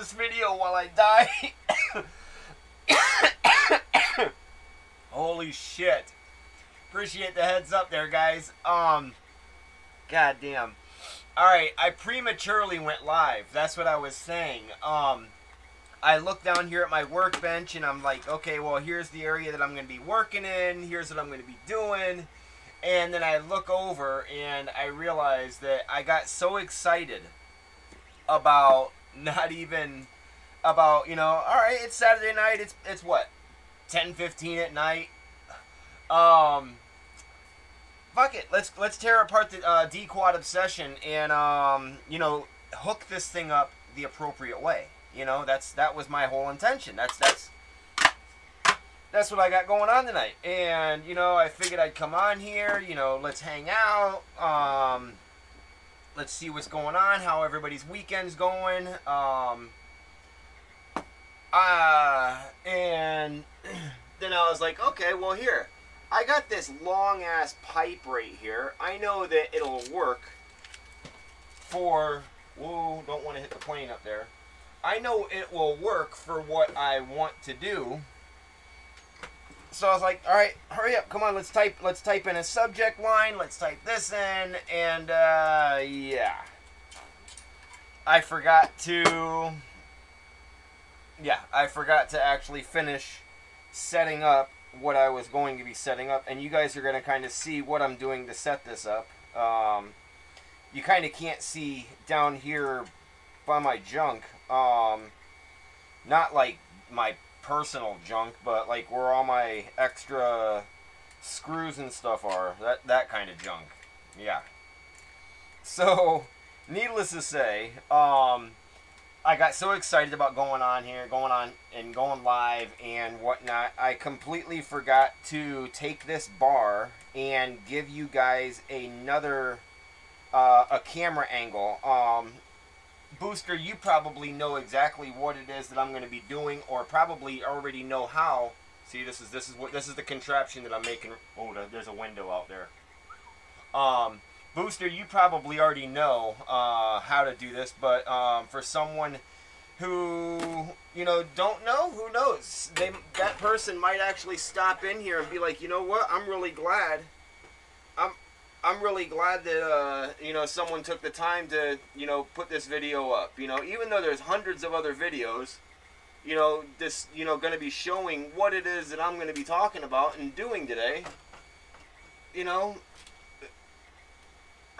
this video while I die. Holy shit. Appreciate the heads up there, guys. God damn. Alright, I prematurely went live. That's what I was saying. I look down here at my workbench and I'm like, okay, well, here's the area that I'm going to be working in. Here's what I'm going to be doing. And then I look over and I realize that I got so excited about not even about, you know, all right, it's Saturday night. It's what, 10:15 at night. Fuck it. Let's tear apart the D-Quad Obsession and you know, hook this thing up the appropriate way. You know, that was my whole intention. That's what I got going on tonight. And you know, I figured I'd come on here. You know, let's hang out. Let's see what's going on. How everybody's weekend's going. And then I was like, okay, well here. I got this long-ass pipe right here. I know that it'll work for... Whoa, don't want to hit the plane up there. I know it will work for what I want to do. So I was like, all right, hurry up. Come on, let's type in a subject line. Let's type this in. And, yeah. I forgot to actually finish setting up what I was going to be setting up, and you guys are going to kind of see what I'm doing to set this up. You kind of can't see down here by my junk, not like my personal junk, but like where all my extra screws and stuff are, that kind of junk. Yeah. So, needless to say, I got so excited about going live and whatnot, I completely forgot to take this bar and give you guys another, a camera angle. Booster, you probably know exactly what it is that I'm going to be doing, or probably already know how. See, this is the contraption that I'm making. Oh, there's a window out there. Booster, you probably already know how to do this, but for someone who, you know, don't know, who knows? That person might actually stop in here and be like, you know what? I'm really glad. I'm really glad that you know, someone took the time to, you know, put this video up. You know, even though there's hundreds of other videos, you know, this, you know, going to be showing what it is that I'm going to be talking about and doing today. You know,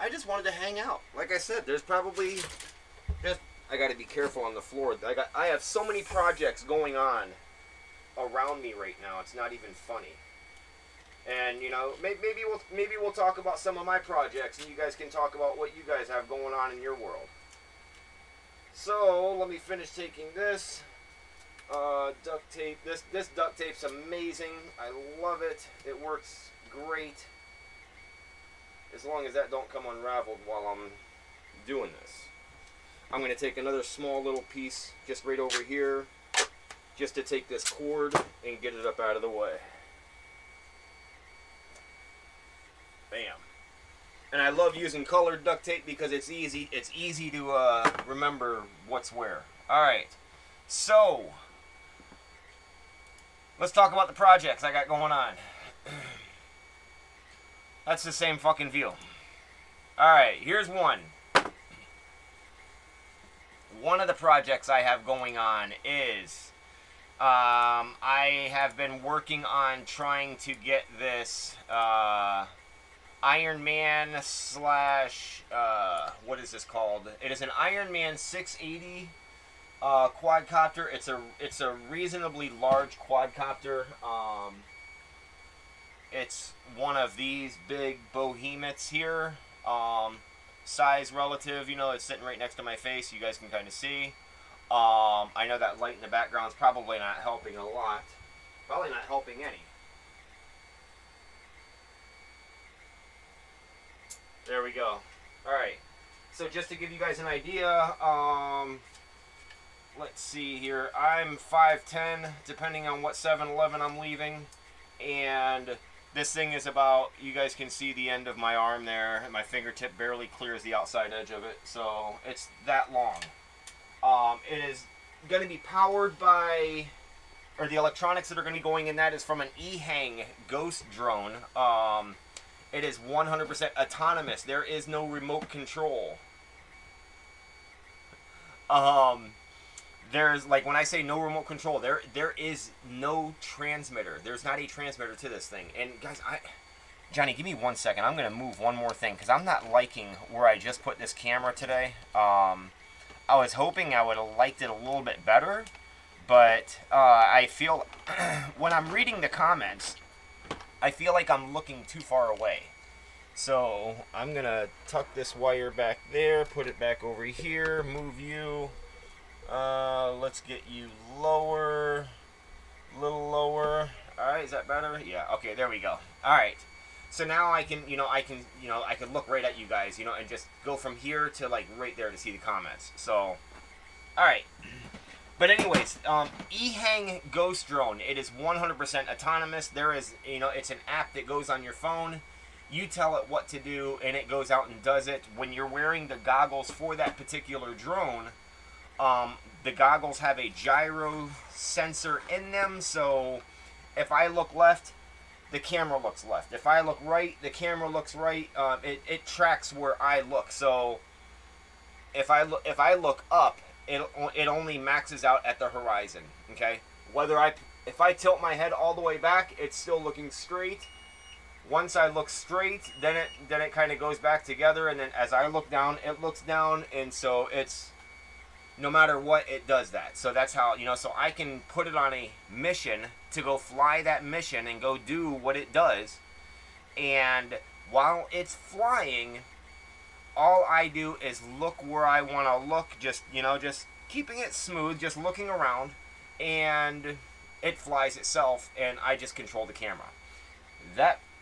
I just wanted to hang out. Like I said, there's probably just, I got to be careful on the floor. I have so many projects going on around me right now. It's not even funny. And you know, maybe we'll talk about some of my projects, and you guys can talk about what you guys have going on in your world. So let me finish taking this duct tape. This duct tape's amazing. I love it. It works great. As long as that don't come unraveled while I'm doing this. I'm going to take another small little piece just right over here, just to take this cord and get it up out of the way. Bam. And I love using colored duct tape because it's easy to remember what's where. Alright, so let's talk about the projects I got going on. That's the same fucking view. Alright, here's one. One of the projects I have going on is I have been working on trying to get this Iron Man slash what is this called? It is an Iron Man 680 quadcopter. It's a reasonably large quadcopter. It's one of these big behemoths here. Size relative, you know, it's sitting right next to my face. You guys can kind of see. I know that light in the background is probably not helping a lot. Probably not helping any. There we go. Alright. So just to give you guys an idea, let's see here. I'm 5'10", depending on what 7-Eleven I'm leaving. And this thing is about, you guys can see the end of my arm there. My fingertip barely clears the outside edge of it. So it's that long. It is going to be powered by, or the electronics that are going to be going in that is from an eHang Ghost drone. It is 100% autonomous. There is no remote control. There's, like, when I say no remote control, there is no transmitter. There's not a transmitter to this thing. And guys, Johnny, give me 1 second. I'm going to move one more thing because I'm not liking where I just put this camera today. I was hoping I would have liked it a little bit better, but I feel when I'm reading the comments, I feel like I'm looking too far away. So I'm going to tuck this wire back there, put it back over here, move you. Let's get you lower, a little lower. All right, is that better? Yeah, okay, there we go. All right. So now I can, I can look right at you guys, and just go from here to, like, right there to see the comments. So, all right. But anyways, eHang Ghost Drone, it is 100% autonomous. There is, it's an app that goes on your phone. You tell it what to do, and it goes out and does it. When you're wearing the goggles for that particular drone, the goggles have a gyro sensor in them, so if I look left, the camera looks left. If I look right, the camera looks right. It tracks where I look. So if I look up, it only maxes out at the horizon. Okay. If I tilt my head all the way back, it's still looking straight. Once I look straight, then it kind of goes back together, and then as I look down, it looks down, and so it's, no matter what, it does that. So that's how, so I can put it on a mission to go fly that mission and go do what it does. And while it's flying, all I do is look where I want to look, just keeping it smooth, just looking around, and it flies itself, and I just control the camera.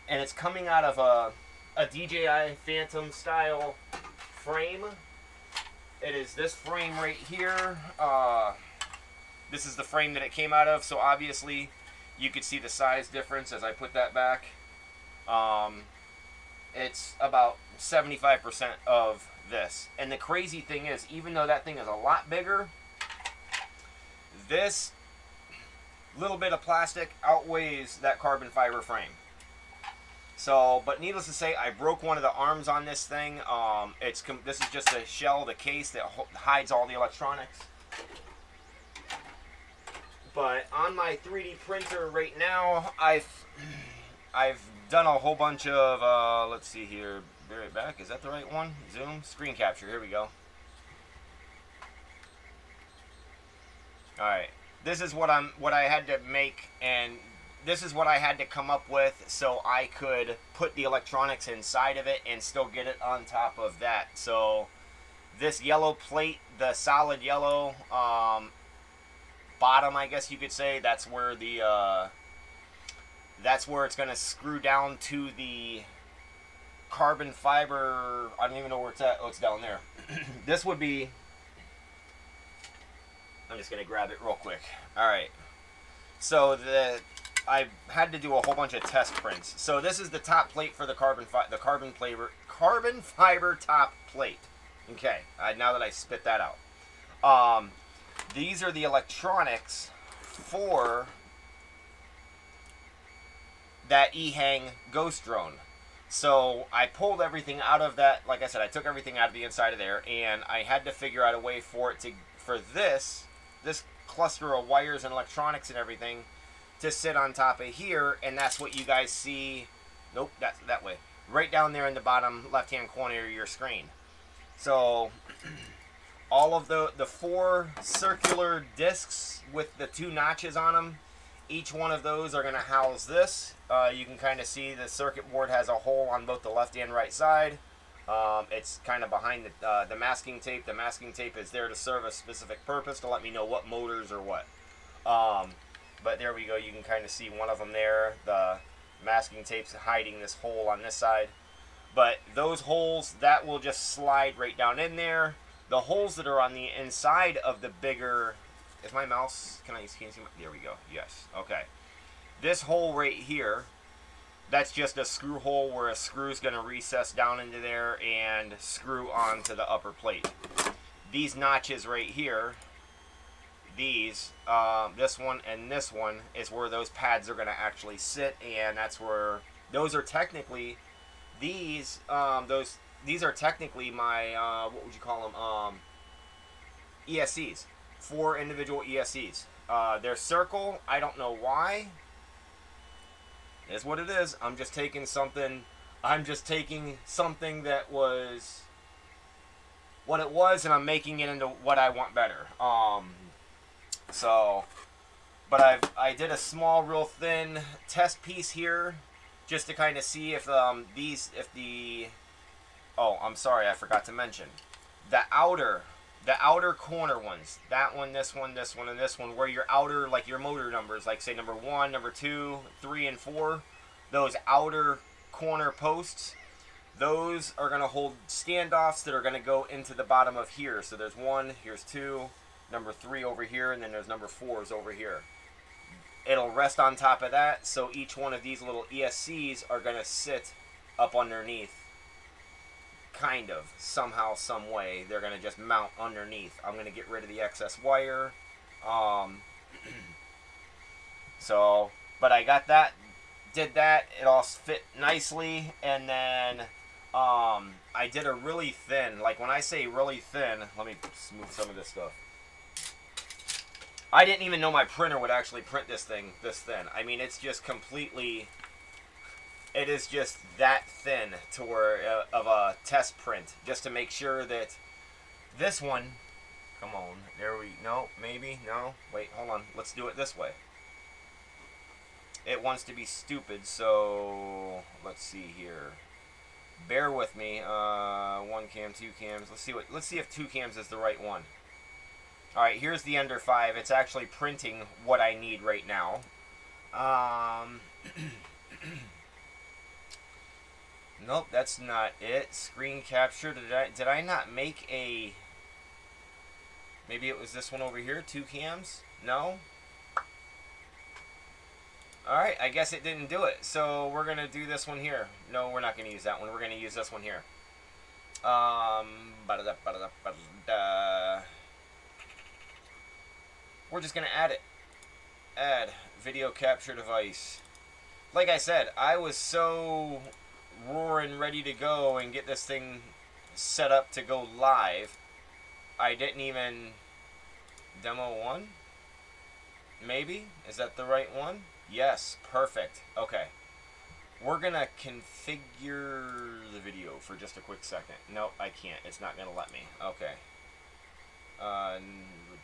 And it's coming out of a DJI Phantom style frame. It is this frame right here. This is the frame that it came out of, so obviously you could see the size difference as I put that back. It's about 75% of this. And the crazy thing is, even though that thing is a lot bigger, this little bit of plastic outweighs that carbon fiber frame. So, but needless to say, I broke one of the arms on this thing. This is just a shell, the case that hides all the electronics. But on my 3D printer right now, I've done a whole bunch of, let's see here, bear it back, is that the right one? Zoom, screen capture, here we go. Alright, this is what I had to make, and this is what I had to come up with so I could put the electronics inside of it and still get it on top of that. So this yellow plate, the solid yellow bottom, I guess you could say, that's where it's going to screw down to the carbon fiber. I don't even know where it's at. Oh, it's down there. This would be, I'm just going to grab it real quick. All right. So I had to do a whole bunch of test prints. So this is the top plate for the carbon fiber top plate. Okay, now that I spit that out. These are the electronics for that eHang Ghost drone. So I pulled everything out of that. Like I said, I took everything out of the inside of there, and I had to figure out a way for this cluster of wires and electronics and everything to sit on top of here, and that's what you guys see. Nope, that's that way. Right down there in the bottom left-hand corner of your screen. So all of the 4 circular discs with the 2 notches on them, each one of those are going to house this. You can kind of see the circuit board has a hole on both the left and right side. It's kind of behind the masking tape. The masking tape is there to serve a specific purpose, to let me know what motors or what. But there we go. You can kind of see one of them there. The masking tape's hiding this hole on this side. But those holes, that will just slide right down in there. The holes that are on the inside of the bigger... Is my mouse... Can you see my... There we go. Yes. Okay. This hole right here, that's just a screw hole where a screw is going to recess down into there and screw onto the upper plate. These notches right here, these, this one and this one, is where those pads are going to actually sit, and that's where those are technically these these are technically my what would you call them, ESCs, 4 individual ESCs. They're circle. I don't know why. It's what it is. I'm just taking something that was what it was, and I'm making it into what I want better. But I did a small, real thin test piece here, just to kind of see if oh, I'm sorry, I forgot to mention the outer corner ones. That one, this one, this one, and this one, where your outer, like your motor numbers, like say number 1, number 2, 3, and 4, those outer corner posts, those are going to hold standoffs that are going to go into the bottom of here. So there's 1, here's 2, number 3 over here, and then there's number 4s over here. It'll rest on top of that, so each one of these little ESCs are going to sit up underneath. Kind of, somehow, some way, they're going to just mount underneath. I'm going to get rid of the excess wire. But I got that, did that, it all fit nicely, and then I did a really thin, like when I say really thin, let me smooth some of this stuff. I didn't even know my printer would actually print this thing this thin. I mean, it's just completely, it is just that thin to where of a test print, just to make sure that this one, come on, there we, no, maybe, no, wait, hold on, let's do it this way. It wants to be stupid, so let's see here. Bear with me. 1 cam, 2 cams. Let's see if 2 cams is the right one. All right, here's the Ender 5. It's actually printing what I need right now. Nope, that's not it. Screen capture. Did I not make a? Maybe it was this one over here. 2 cams. No. Alright, I guess it didn't do it. So we're going to do this one here. No, we're not going to use that one. We're going to use this one here. We're just going to add it. Add video capture device. Like I said, I was so roaring ready to go and get this thing set up to go live. I didn't even demo 1. Maybe? Is that the right one? Yes, perfect. Okay. We're going to configure the video for just a quick second. Nope, I can't. It's not going to let me. Okay.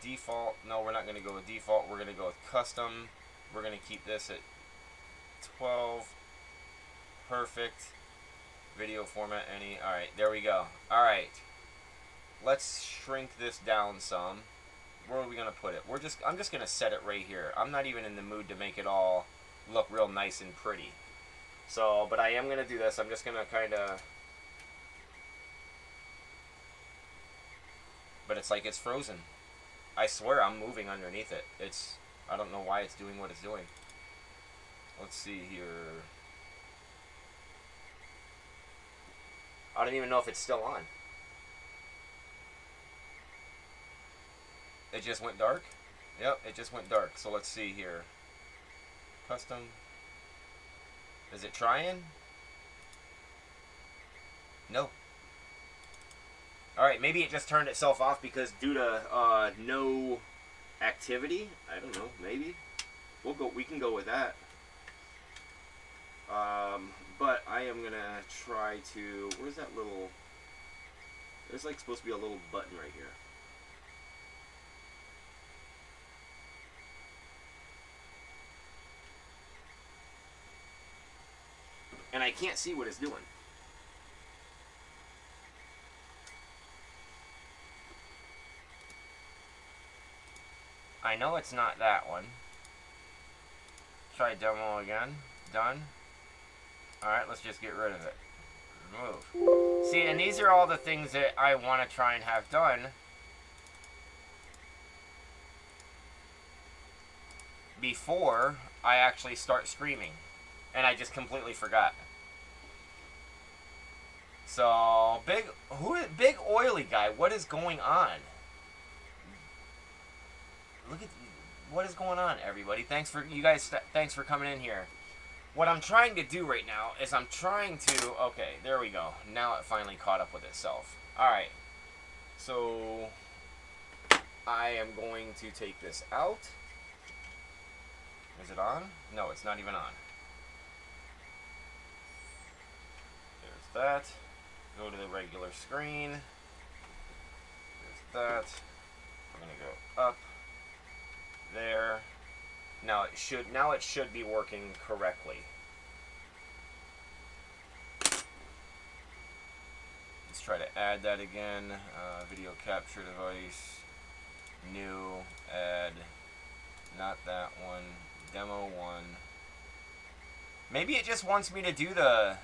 Default. No, we're not going to go with default. We're going to go with custom. We're going to keep this at 12. Perfect. Video format any. Alright, there we go. Alright. Let's shrink this down some. Where are we going to put it? I'm just going to set it right here. I'm not even in the mood to make it all look real nice and pretty. So, but I am going to do this. I'm just going to kind of... But it's like it's frozen. I swear I'm moving underneath it. I don't know why it's doing what it's doing. Let's see here. I don't even know if it's still on. It just went dark? Yep, it just went dark. So let's see here. Custom. Is it trying? No. Alright, maybe it just turned itself off because due to no activity. I don't know, maybe. We can go with that. But I am gonna try to, where's that little, there's like supposed to be a little button right here. And I can't see what it's doing. I know it's not that one. Try demo again. Done. Alright, let's just get rid of it. Remove. See, and these are all the things that I want to try and have done before I actually start streaming. And I just completely forgot. So, big oily guy, what is going on? look at what is going on, everybody. Thanks for you guys. Thanks for coming in here. What I'm trying to do right now is I'm trying to. Okay, there we go. Now it finally caught up with itself. All right. So I am going to take this out. Is it on? No, it's not even on. There's that. Go to the regular screen. There's that. I'm gonna go up. There. Now it should be working correctly. Let's try to add that again. Video capture device. New. Add. Not that one. Demo 1. Maybe it just wants me to do the,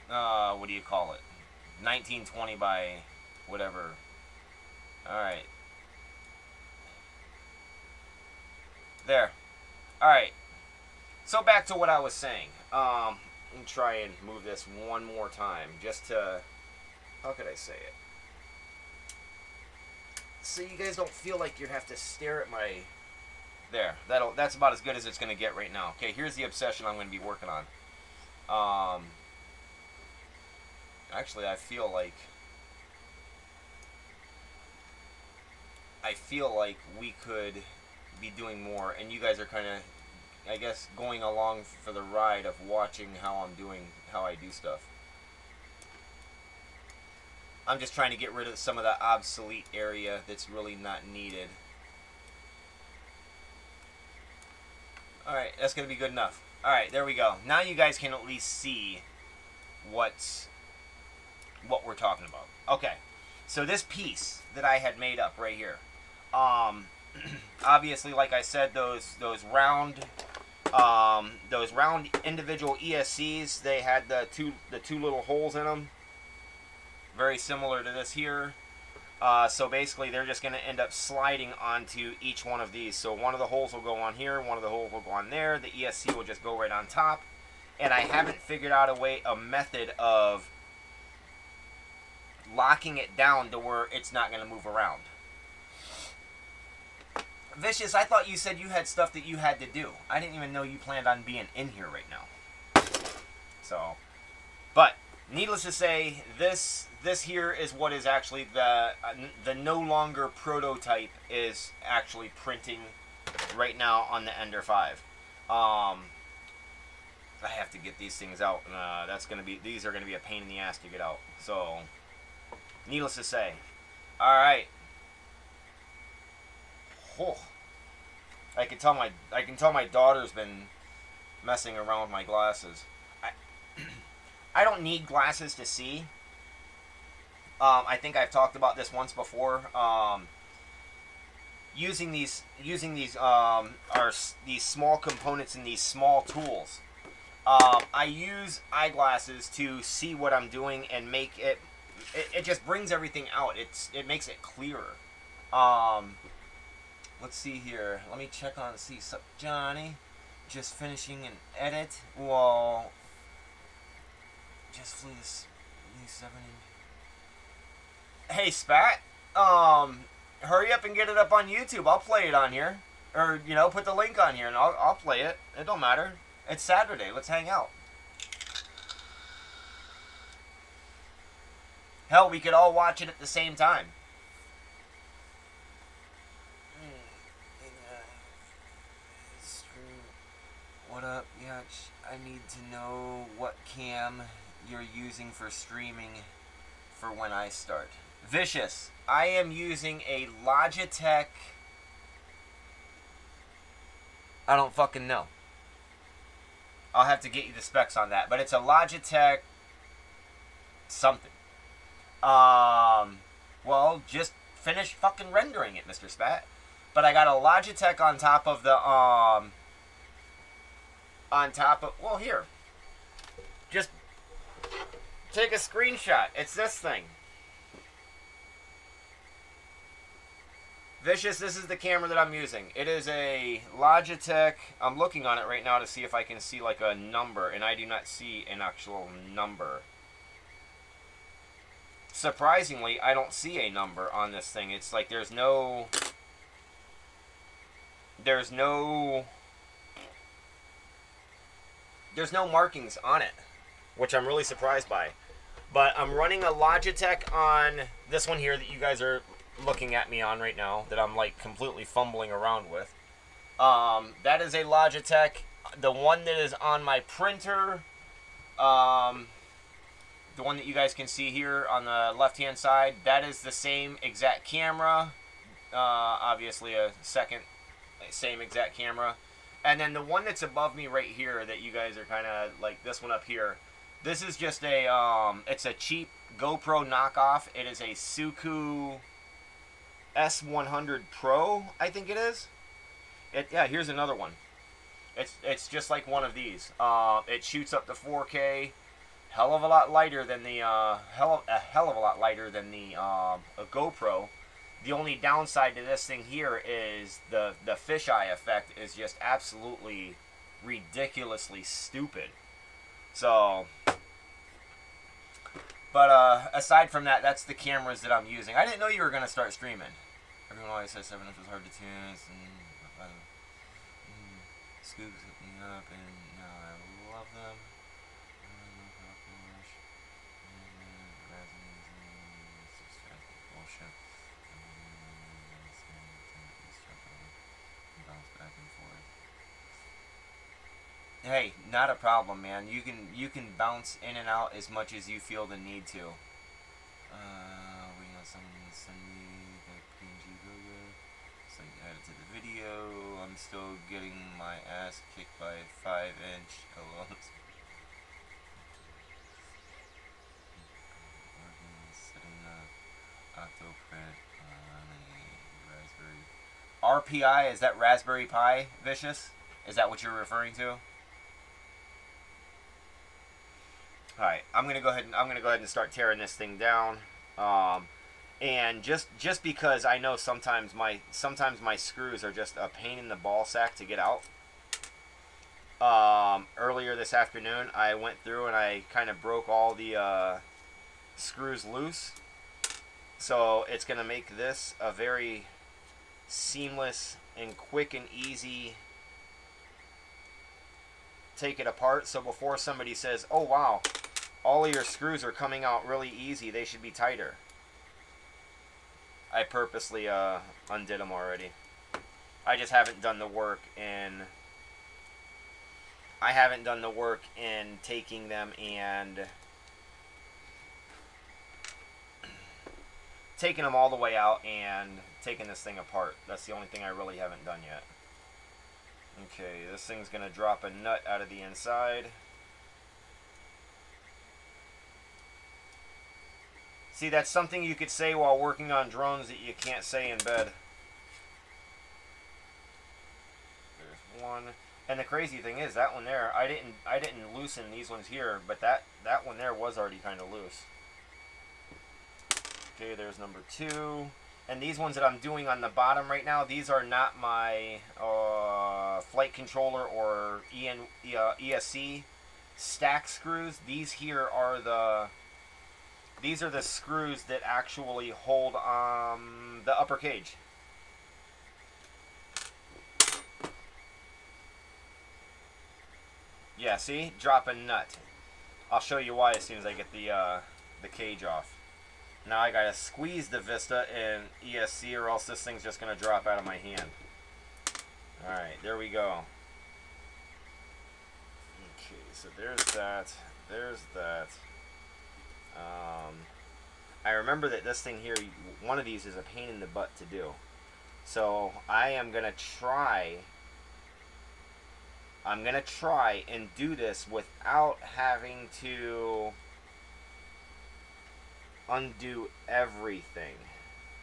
what do you call it? 1920 by whatever. Alright. There. Alright. So back to what I was saying. Let me try and move this one more time. Just to, how could I say it? So you guys don't feel like you have to stare at my... There. That's about as good as it's going to get right now. Okay, here's the obsession I'm going to be working on. Actually, I feel like we could be doing more, and you guys are kind of, I guess, going along for the ride of watching how I do stuff. I'm just trying to get rid of some of the obsolete area that's really not needed. Alright, that's going to be good enough. Alright, there we go. Now you guys can at least see what we're talking about. Okay, so this piece that I had made up right here. Obviously, like I said, those round individual ESCs, they had the two little holes in them. Very similar to this here. So basically, they're just going to end up sliding onto each one of these. So one of the holes will go on here, one of the holes will go on there. The ESC will just go right on top. And I haven't figured out a method of locking it down to where it's not going to move around. Vicious, I thought you said you had stuff that you had to do. I didn't even know you planned on being in here right now. So, but needless to say, this here is what is actually the no longer prototype is actually printing right now on the Ender 5. I have to get these things out. These are gonna be a pain in the ass to get out. So, needless to say, all right. Oh, I can tell my daughter's been messing around with my glasses. I don't need glasses to see. I think I've talked about this once before. Using these small components and these small tools. I use eyeglasses to see what I'm doing and make it. It just brings everything out. It makes it clearer. Let's see here. Let me check on see Johnny. Just finishing an edit. Well, just flew this new 7 inch. Hey Spat, hurry up and get it up on YouTube. I'll play it on here, or put the link on here, and I'll play it. It don't matter. It's Saturday. Let's hang out. Hell, we could all watch it at the same time. What up, Yach? I need to know what cam you're using for streaming for when I start. Vicious, I am using a Logitech. I don't fucking know. I'll have to get you the specs on that, but it's a Logitech something. Well, just finish fucking rendering it, Mr. Spat. But I got a Logitech on top of the well, here. Just take a screenshot. It's this thing. Vicious, this is the camera that I'm using. It is a Logitech. I'm looking on it right now to see if I can see like a number, and I do not see an actual number. Surprisingly, I don't see a number on this thing. It's like there's no... there's no markings on it, which I'm really surprised by. But I'm running a Logitech on this one here that you guys are looking at me on right now, that I'm like completely fumbling around with. That is a Logitech. The one that is on my printer, the one that you guys can see here on the left hand side, that is the same exact camera. Obviously a same exact camera. And then the one that's above me right here that you guys are kind of like, this one up here, this is just a it's a cheap GoPro knockoff. It is a Suku S100 Pro, I think it is. Yeah, here's another one. It's just like one of these. It shoots up to 4K. Hell of a lot lighter than the a hell of a lot lighter than the a GoPro. The only downside to this thing here is the fisheye effect is just absolutely ridiculously stupid. So, but aside from that, that's the cameras that I'm using. I didn't know you were gonna start streaming. Everyone always says 7 inches was hard to tune. Scoops hit me up, and now I love them. Bullshit. Hey, not a problem, man. You can bounce in and out as much as you feel the need to. We got someone send me that PNG logo. So I add it to the video. I'm still getting my ass kicked by a 5-inch. Hello. Setting the Octoprint on a Raspberry. RPI, is that Raspberry Pi, Vicious? Is that what you're referring to? Alright, I'm gonna go ahead and start tearing this thing down. And just because I know sometimes my screws are just a pain in the ball sack to get out. Earlier this afternoon I went through and I kind of broke all the screws loose. So it's gonna make this a very seamless and quick and easy take it apart. So before somebody says, oh wow, all of your screws are coming out really easy, they should be tighter, I purposely undid them already. I just haven't done the work in taking them and taking them all the way out and taking this thing apart. That's the only thing I really haven't done yet. Okay, this thing's gonna drop a nut out of the inside. See, that's something you could say while working on drones that you can't say in bed. There's one. And the crazy thing is, that one there, I didn't loosen these ones here, but that one there was already kind of loose. Okay, there's number 2. And these ones that I'm doing on the bottom right now, these are not my flight controller or ESC stack screws. These here are the screws that actually hold the upper cage. Yeah, see? Drop a nut. I'll show you why as soon as I get the cage off. Now I gotta squeeze the Vista in ESC or else this thing's just gonna drop out of my hand. Alright, there we go. Okay, so there's that. There's that. I remember that this thing here, one of these is a pain in the butt to do. So I am gonna try and do this without having to undo everything.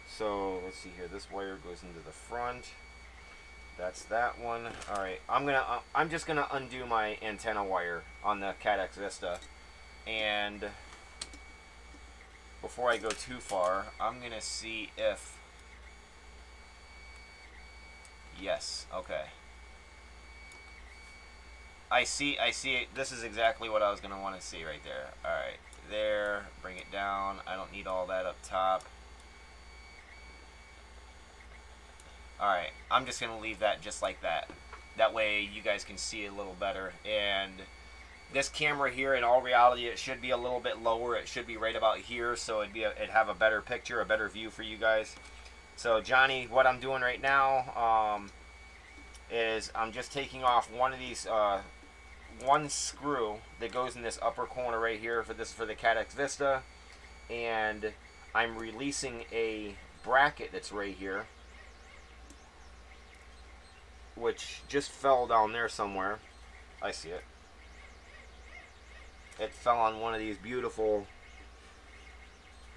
So let's see here, this wire goes into the front. That's that one. Alright, I'm just gonna undo my antenna wire on the Caddx Vista, and before I go too far, I'm gonna see if yes, okay. I see it. This is exactly what I was gonna want to see right there. Alright, there, bring it down. I don't need all that up top. Alright, I'm just going to leave that just like that. That way you guys can see a little better. And this camera here, in all reality, it should be a little bit lower. It should be right about here, so it'd have a better picture, a better view for you guys. So Johnny, what I'm doing right now is I'm just taking off one of these, one screw that goes in this upper corner right here for the Caddx Vista, and I'm releasing a bracket that's right here, which just fell down there somewhere. I see it. It fell on one of these beautiful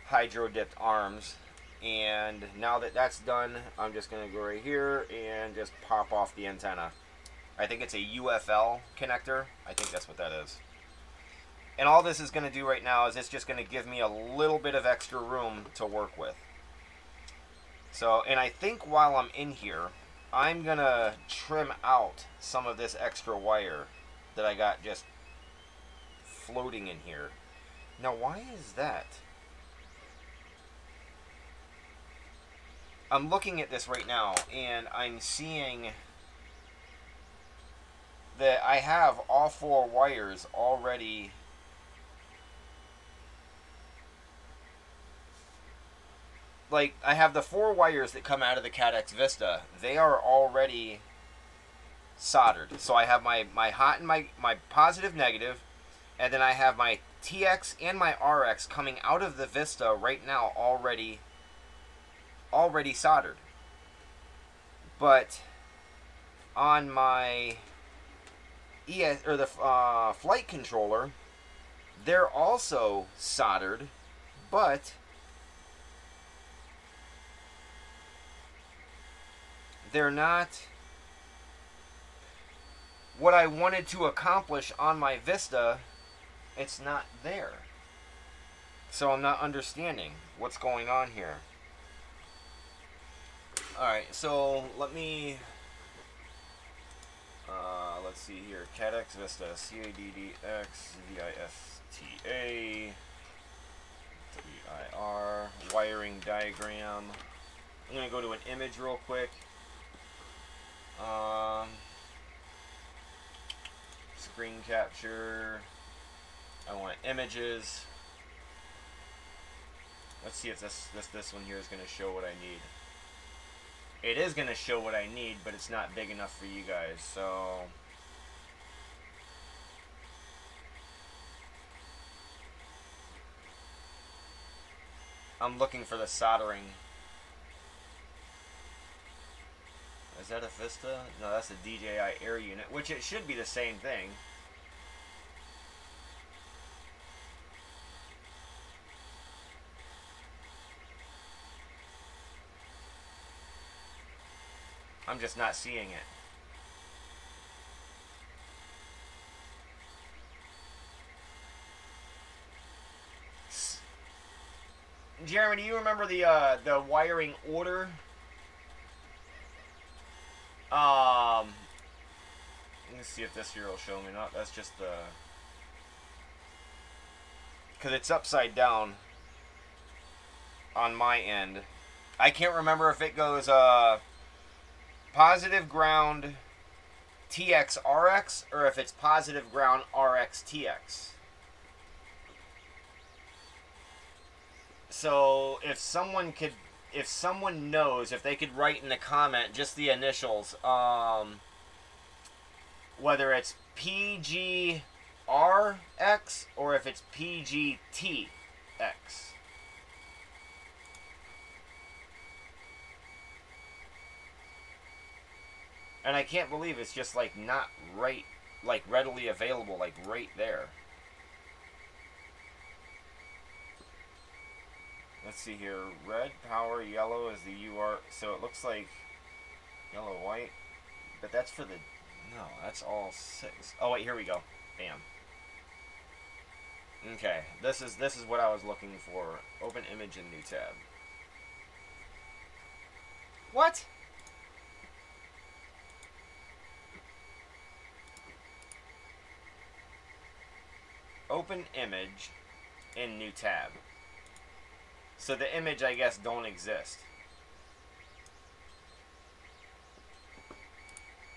hydro dipped arms, and now that that's done, I'm just going to go right here and just pop off the antenna. I think it's a UFL connector. I think that's what that is. And all this is going to do right now is it's just going to give me a little bit of extra room to work with. So, and I think while I'm in here, I'm going to trim out some of this extra wire that I got just floating in here. Now, why is that? I'm looking at this right now, and I'm seeing that I have all 4 wires already like, I have the 4 wires that come out of the Caddx Vista. They are already soldered. So I have my hot and my positive, negative, and then I have my TX and my RX coming out of the Vista right now already soldered. But on my ES or the flight controller, they're also soldered, but they're not what I wanted to accomplish on my Vista. It's not there. So I'm not understanding what's going on here. Alright, so let me let's see here. Caddx Vista, CADDX VISTA WIR wiring diagram. I'm gonna go to an image real quick. Screen capture. I want images. Let's see if this one here is going to show what I need. It is going to show what I need, but it's not big enough for you guys, so I'm looking for the soldering. Is that a Vista? No, that's a DJI Air unit, which it should be the same thing. I'm just not seeing it. Jeremy, do you remember the wiring order? Let me see if this here will show me. No, that's just the... because it's upside down on my end. I can't remember if it goes positive ground TX RX or if it's positive ground RX TX. So if someone knows, if they could write in the comment just the initials, whether it's PGRX or if it's PGTX. And I can't believe it's just like not right, like readily available, like right there. Let's see here. Red, power, yellow is the UR. So it looks like yellow, white. But that's for the... no, that's all 6. Oh, wait, here we go. Bam. Okay, this is what I was looking for. Open image in new tab. What? Open image in new tab. So the image, I guess, don't exist.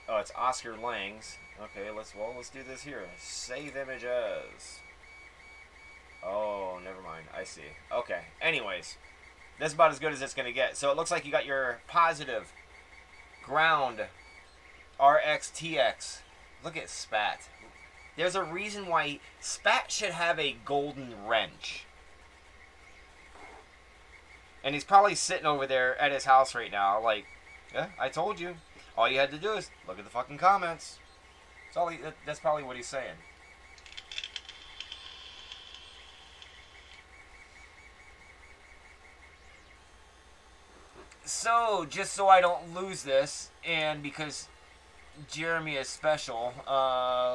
Oh, it's Oscar Lang's. Okay, let's do this here. Save images. Oh, never mind. I see. Okay. Anyways, that's about as good as it's going to get. So it looks like you got your positive ground RX-TX. Look at Spat. There's a reason why Spat should have a golden wrench. And he's probably sitting over there at his house right now like, yeah, I told you. All you had to do is look at the fucking comments. That's probably what he's saying. So, just so I don't lose this, and because Jeremy is special,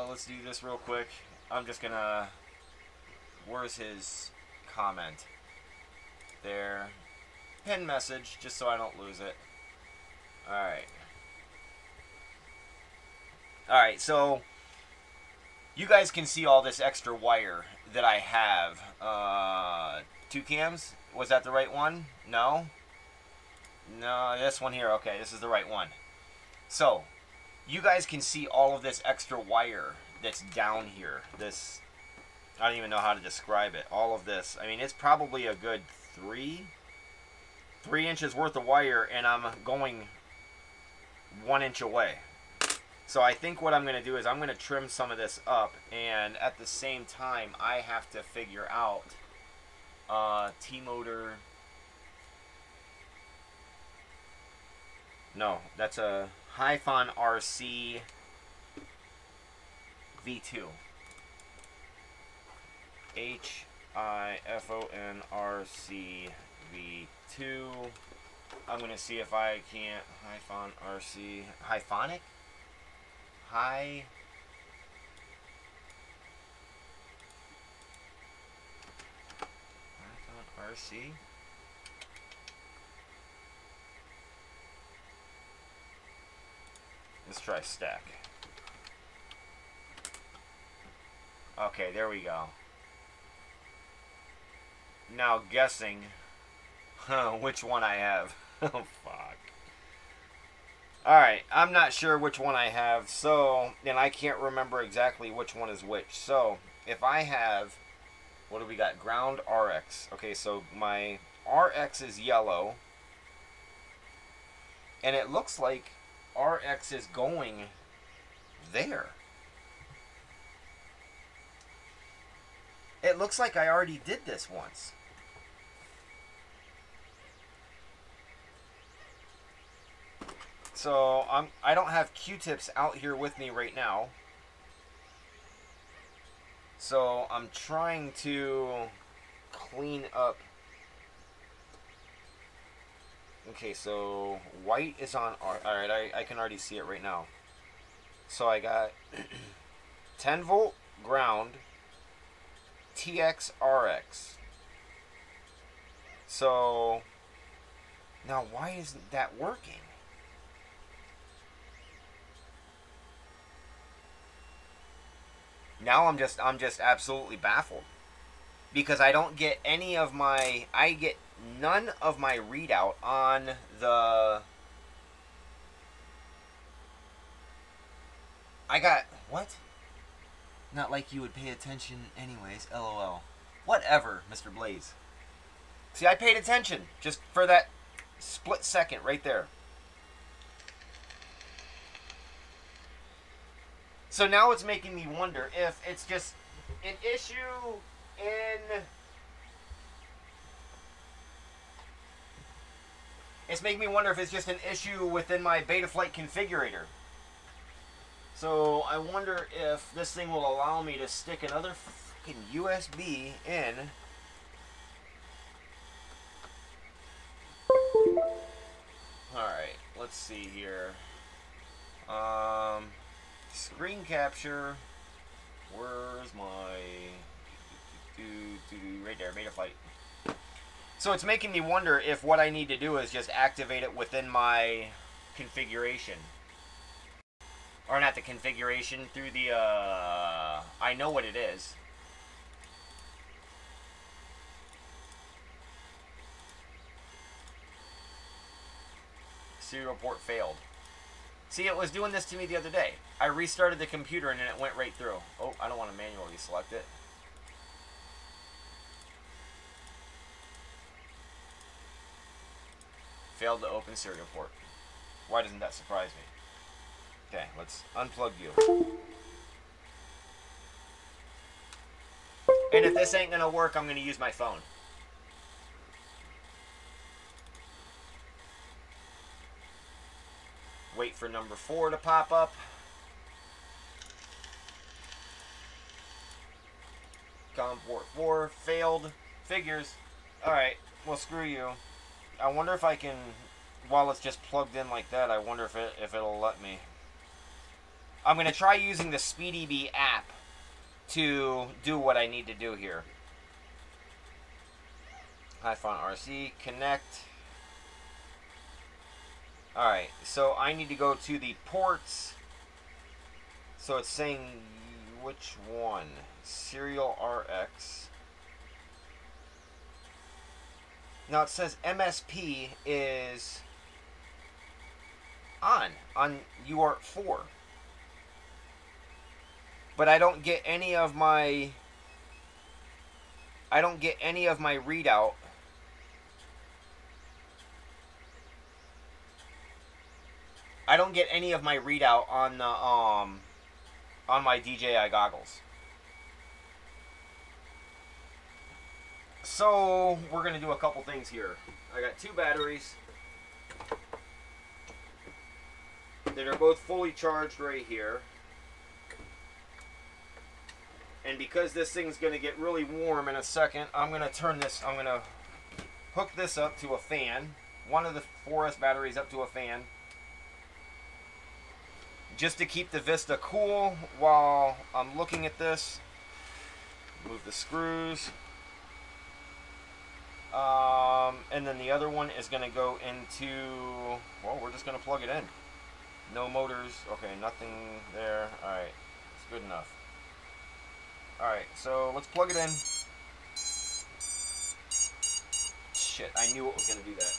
let's do this real quick. I'm just gonna... Where's his comment? There. Pin message, just so I don't lose it. Alright. Alright, so you guys can see all this extra wire that I have. 2 cams? Was that the right one? No? No, this one here. Okay, this is the right one. So, you guys can see all of this extra wire that's down here. This, I don't even know how to describe it. All of this. I mean, it's probably a good 3 inches worth of wire, and I'm going 1 inch away. So I think what I'm going to do is I'm going to trim some of this up, and at the same time I have to figure out T-motor. No, that's a Hyphon RC V2. Hyphon RC V2. I'm going to see if I can't. Hyphon RC. Hyphonic? Hyphon RC? Let's try stack. Okay, there we go. Now guessing which one I have. Oh, fuck. Alright, I'm not sure which one I have, so, and I can't remember exactly which one is which. So, if I have, what do we got? Ground RX. Okay, so my RX is yellow, and it looks like RX is going there. It looks like I already did this once. So I don't have Q-tips out here with me right now. So I'm trying to clean up. Okay, so white is on. Alright, I can already see it right now. So I got 10 volt ground, TX RX. So now why isn't that working? Now I'm just absolutely baffled, because I don't get any of my, I get none of my readout on the, I got, what? Not like you would pay attention anyways, LOL. Whatever, Mr. Blaze. See, I paid attention just for that split second right there. So now it's making me wonder if it's just an issue in... It's making me wonder if it's just an issue within my Betaflight configurator. So I wonder if this thing will allow me to stick another fucking USB in. Alright, let's see here. Screen capture. Where's my... Right there, Betaflight. So it's making me wonder if what I need to do is just activate it within my configuration. Or not the configuration, through the, I know what it is. Serial port failed. See, it was doing this to me the other day. I restarted the computer and then it went right through. Oh, I don't want to manually select it. Failed to open serial port. Why doesn't that surprise me? Okay, let's unplug you. And if this ain't gonna work, I'm gonna use my phone. Wait for number 4 to pop up. COM port 4 failed. Figures. Alright, well screw you. I wonder if I can, while it's just plugged in like that, I wonder if it'll let me. I'm gonna try using the SpeedyBee app to do what I need to do here. Hi-Fon RC, connect. Alright, so I need to go to the ports. So it's saying which one? Serial RX. Now it says MSP is on UART 4. But I don't get any of my readout. I don't get any of my readout on the on my DJI goggles. So we're gonna do a couple things here. I got 2 batteries that are both fully charged right here. And because this thing's gonna get really warm in a second, I'm gonna hook this up to a fan. One of the 4S batteries up to a fan. Just to keep the Vista cool while I'm looking at this. Move the screws. And then the other one is going to go into, well, we're just going to plug it in. No motors. Okay, nothing there. Alright, it's good enough. Alright, so let's plug it in. Shit, I knew it was going to do that.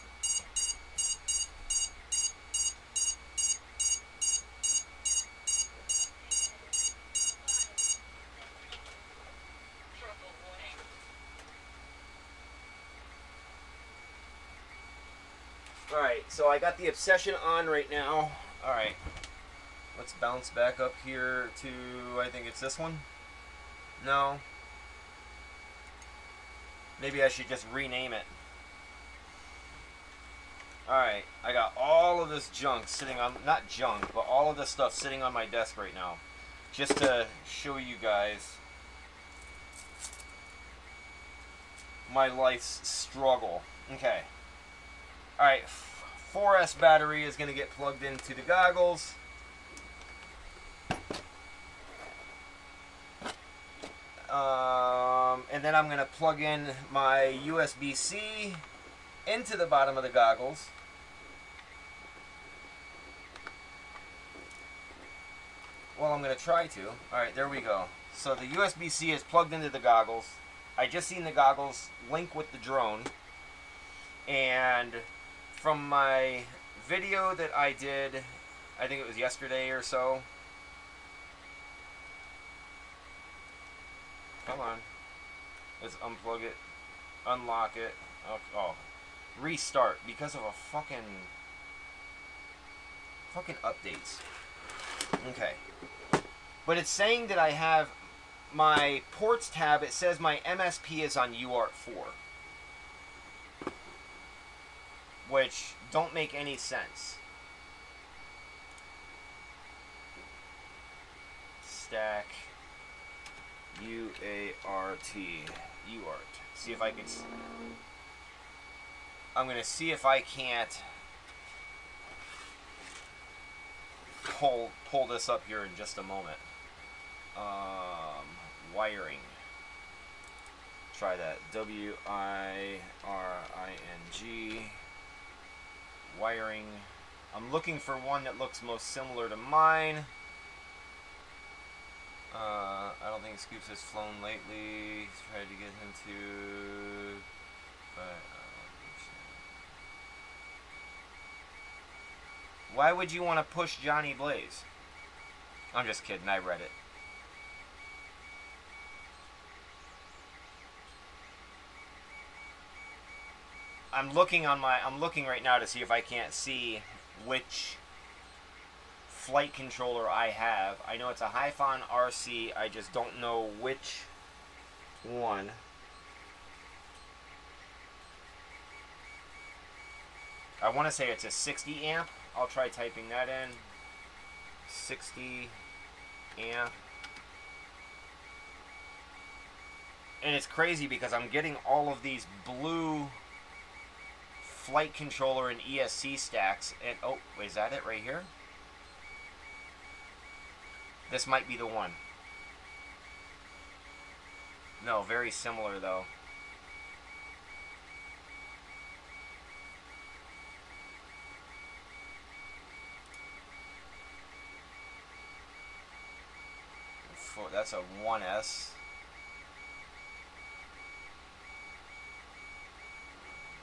Alright, so I got the Obsession on right now. Alright, let's bounce back up here to, I think it's this one? No. Maybe I should just rename it. Alright, I got all of this junk sitting on, not junk, but all of this stuff sitting on my desk right now. Just to show you guys my life's struggle. Okay. Alright, 4S battery is going to get plugged into the goggles. And then I'm going to plug in my USB-C into the bottom of the goggles. Well, I'm going to try to. Alright, there we go. So the USB-C is plugged into the goggles. I just seen the goggles link with the drone. And from my video that I did, I think it was yesterday or so. Come on. Let's unplug it, unlock it. Oh, restart because of a fucking updates. Okay. But it's saying that I have my ports tab, it says my MSP is on UART 4. Which don't make any sense. Stack UART. See if I can. I'm gonna see if I can't pull this up here in just a moment. Wiring. Try that. WIRING. Wiring. I'm looking for one that looks most similar to mine. I don't think Scoops has flown lately. He's tried to get him to, but Why would you want to push Johnny Blaze? I'm just kidding. I read it. I'm looking right now to see if I can't see which flight controller I have. I know it's a Hyphon RC. I just don't know which one. I want to say it's a 60 amp. I'll try typing that in. 60 amp. And it's crazy because I'm getting all of these blue flight controller and ESC stacks. And oh, is that it right here? This might be the one. No, very similar though. That's a 1S.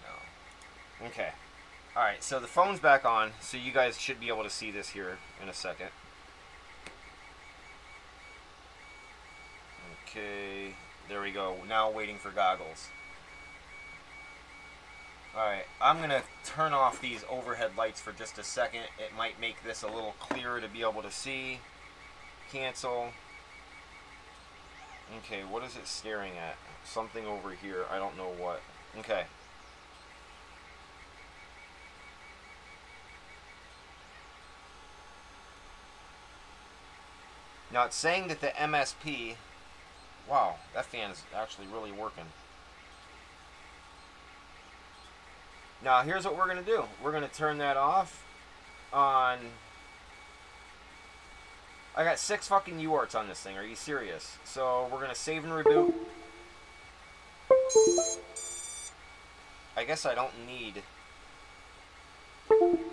No. Okay. Alright, so the phone's back on, so you guys should be able to see this here in a second. Okay, there we go. Now waiting for goggles. Alright, I'm going to turn off these overhead lights for just a second. It might make this a little clearer to be able to see. Cancel. Okay, what is it staring at? Something over here. I don't know what. Okay. Now it's saying that the MSP... Wow, that fan is actually really working. Now here's what we're going to do. We're going to turn that off on... I got 6 fucking UARTs on this thing. Are you serious? So we're going to save and reboot. I guess I don't need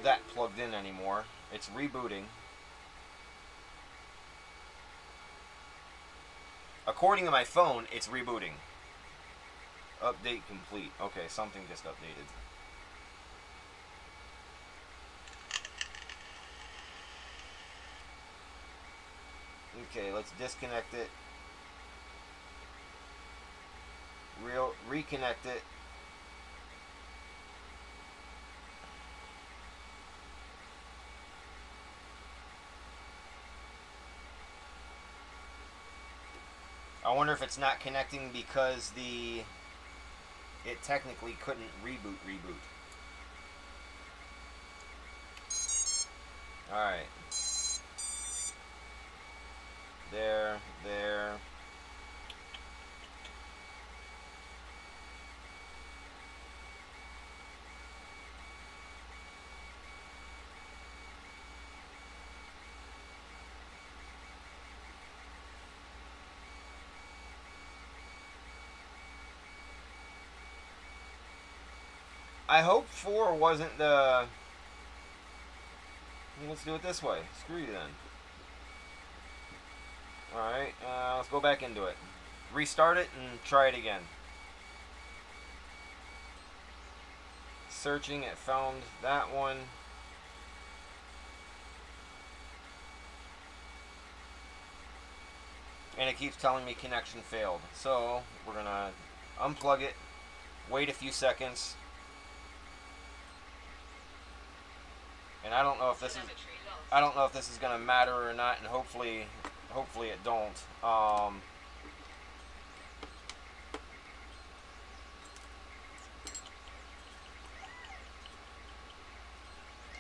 that plugged in anymore. It's rebooting. According to my phone, it's rebooting. Update complete. Okay, something just updated. Okay, let's disconnect it. Reconnect it. I wonder if it's not connecting because it technically couldn't reboot. Alright. There. I hope 4 wasn't the... Let's do it this way. Screw you then. Alright, let's go back into it. Restart it and try it again. Searching, it found that one. And it keeps telling me connection failed. So, we're going to unplug it, wait a few seconds. And I don't know if this is going to matter or not, and hopefully it don't.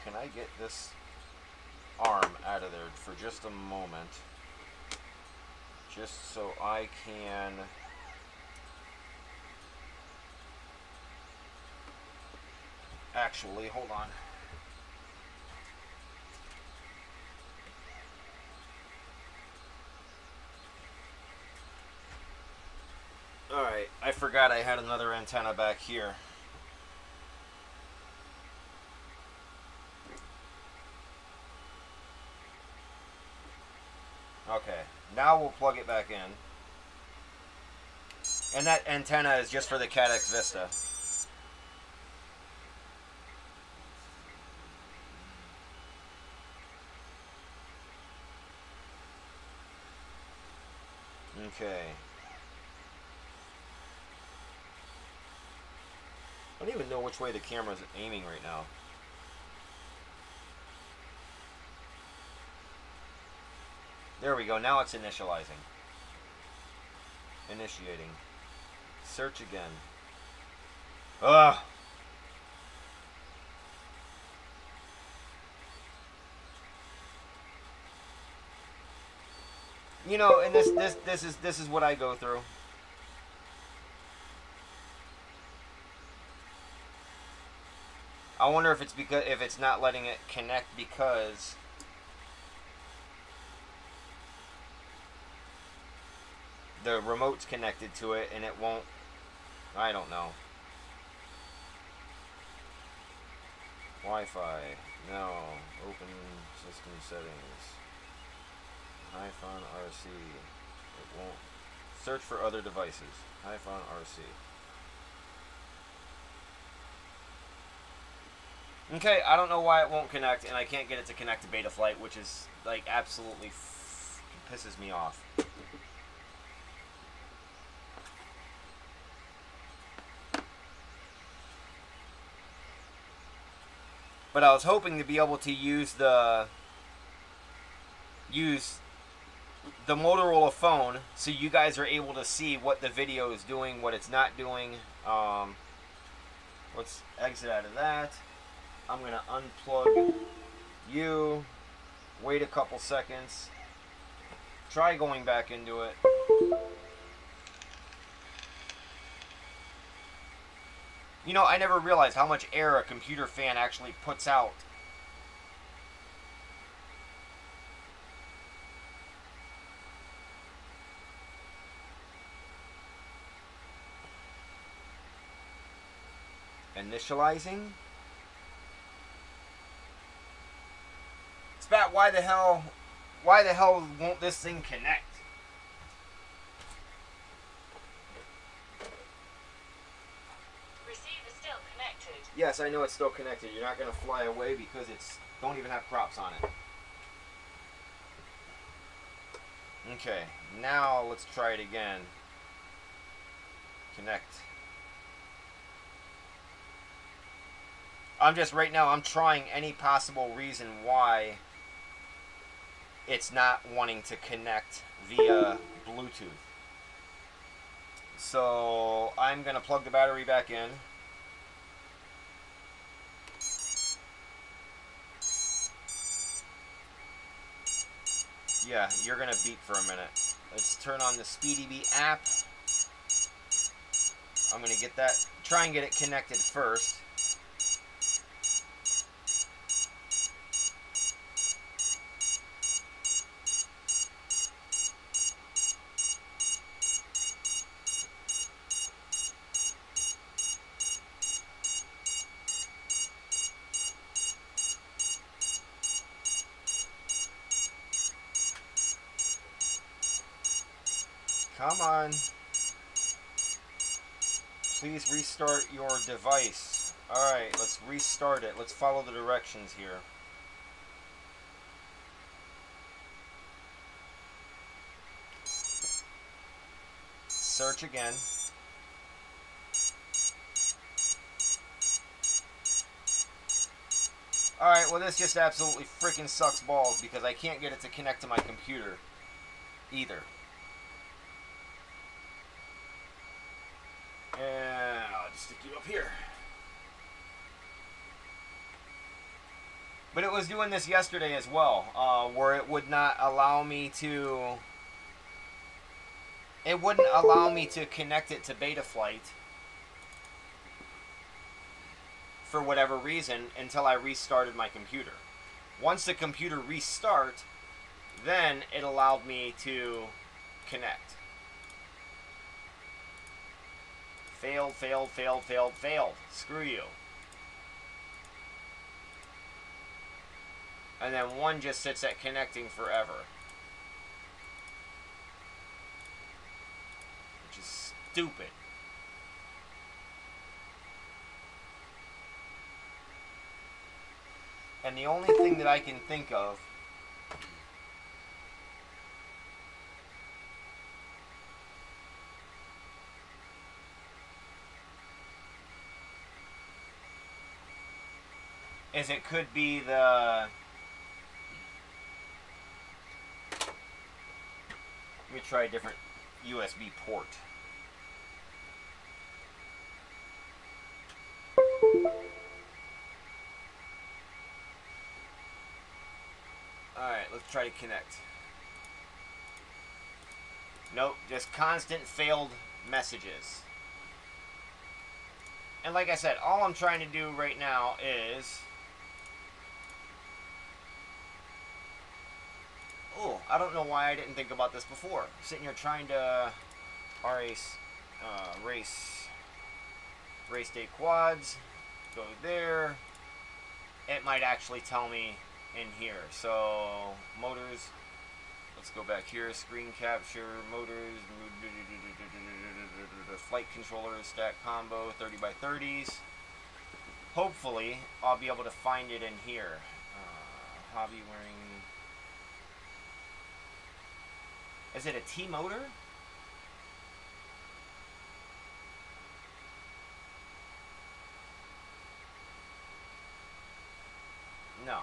Can I get this arm out of there for just a moment? Just so I can... Actually, hold on. Alright, I forgot I had another antenna back here. Okay, now we'll plug it back in. And that antenna is just for the Caddx Vista. Okay. I don't even know which way the camera's aiming right now. There we go. Now it's initializing. Initiating. Search again. Ugh. You know, and this is what I go through. I wonder if it's because if it's not letting it connect because the remote's connected to it and it won't. I don't know. Wi-Fi. No. Open system settings. Hi-Phone RC. It won't. Search for other devices. Hi-Phone RC. Okay, I don't know why it won't connect, and I can't get it to connect to Betaflight, which is, like, absolutely pisses me off. But I was hoping to be able to use the Motorola phone so you guys are able to see what the video is doing, what it's not doing. Let's exit out of that. I'm going to unplug you, wait a couple seconds, try going back into it. You know, I never realized how much air a computer fan actually puts out. Initializing. Spat, why the hell won't this thing connect? Receiver still connected. Yes, I know it's still connected. You're not going to fly away because it's don't even have props on it. Okay, now let's try it again. Connect. Right now I'm trying any possible reason why it's not wanting to connect via Bluetooth. So I'm going to plug the battery back in. Yeah, you're going to beep for a minute. Let's turn on the SpeedyBee app. I'm going to get that, try and get it connected first. Come on. Please restart your device. Alright, let's restart it. Let's follow the directions here. Search again. Alright, well this just absolutely freaking sucks balls because I can't get it to connect to my computer either. And I'll just stick you up here. But it was doing this yesterday as well, where it would not allow me to... It wouldn't allow me to connect it to Betaflight for whatever reason until I restarted my computer. Once the computer restart, then it allowed me to connect. Failed, failed, failed, failed, failed. Screw you. And then one just sits at connecting forever. Which is stupid. And the only thing that I can think of is it could be the... Let me try a different USB port. Alright, let's try to connect. Nope, just constant failed messages. And like I said, all I'm trying to do right now is... Oh, I don't know why I didn't think about this before. I'm sitting here trying to race day quads. Go there. It might actually tell me in here. So, motors. Let's go back here. Screen capture, motors, flight controller, stack combo, 30x30s. Hopefully, I'll be able to find it in here. Hobby wearing... Is it a T motor? No.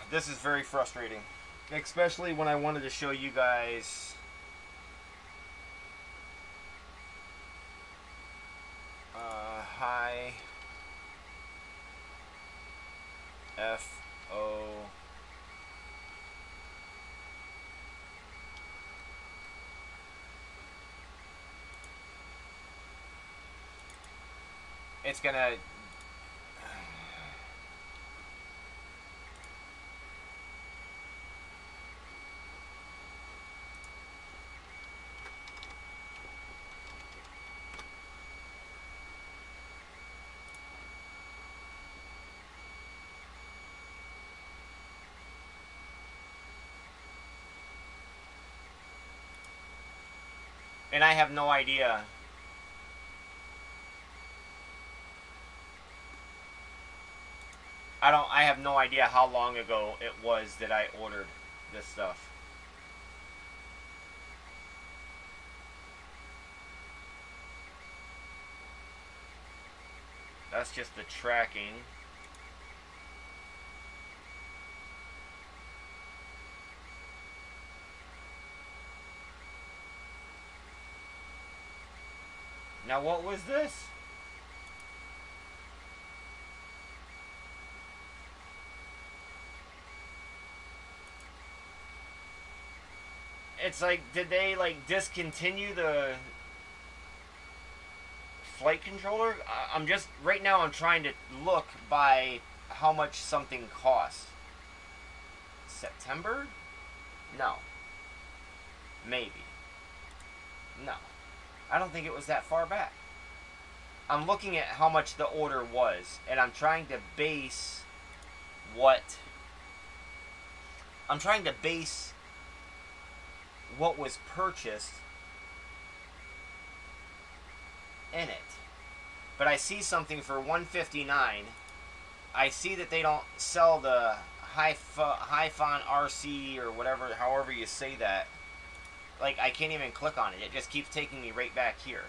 This is very frustrating. Especially when I wanted to show you guys high FO it's gonna and I have no idea. I have no idea how long ago it was that I ordered this stuff. That's just the tracking. Now what was this? It's like, did they like discontinue the flight controller? I'm just, right now I'm trying to look by how much something cost. September? No. Maybe. No. I don't think it was that far back. I'm looking at how much the order was, and I'm trying to base what... I'm trying to base what was purchased in it. But I see something for $159. I see that they don't sell the Hi-Fon RC or whatever, however you say that. Like, I can't even click on it. It just keeps taking me right back here.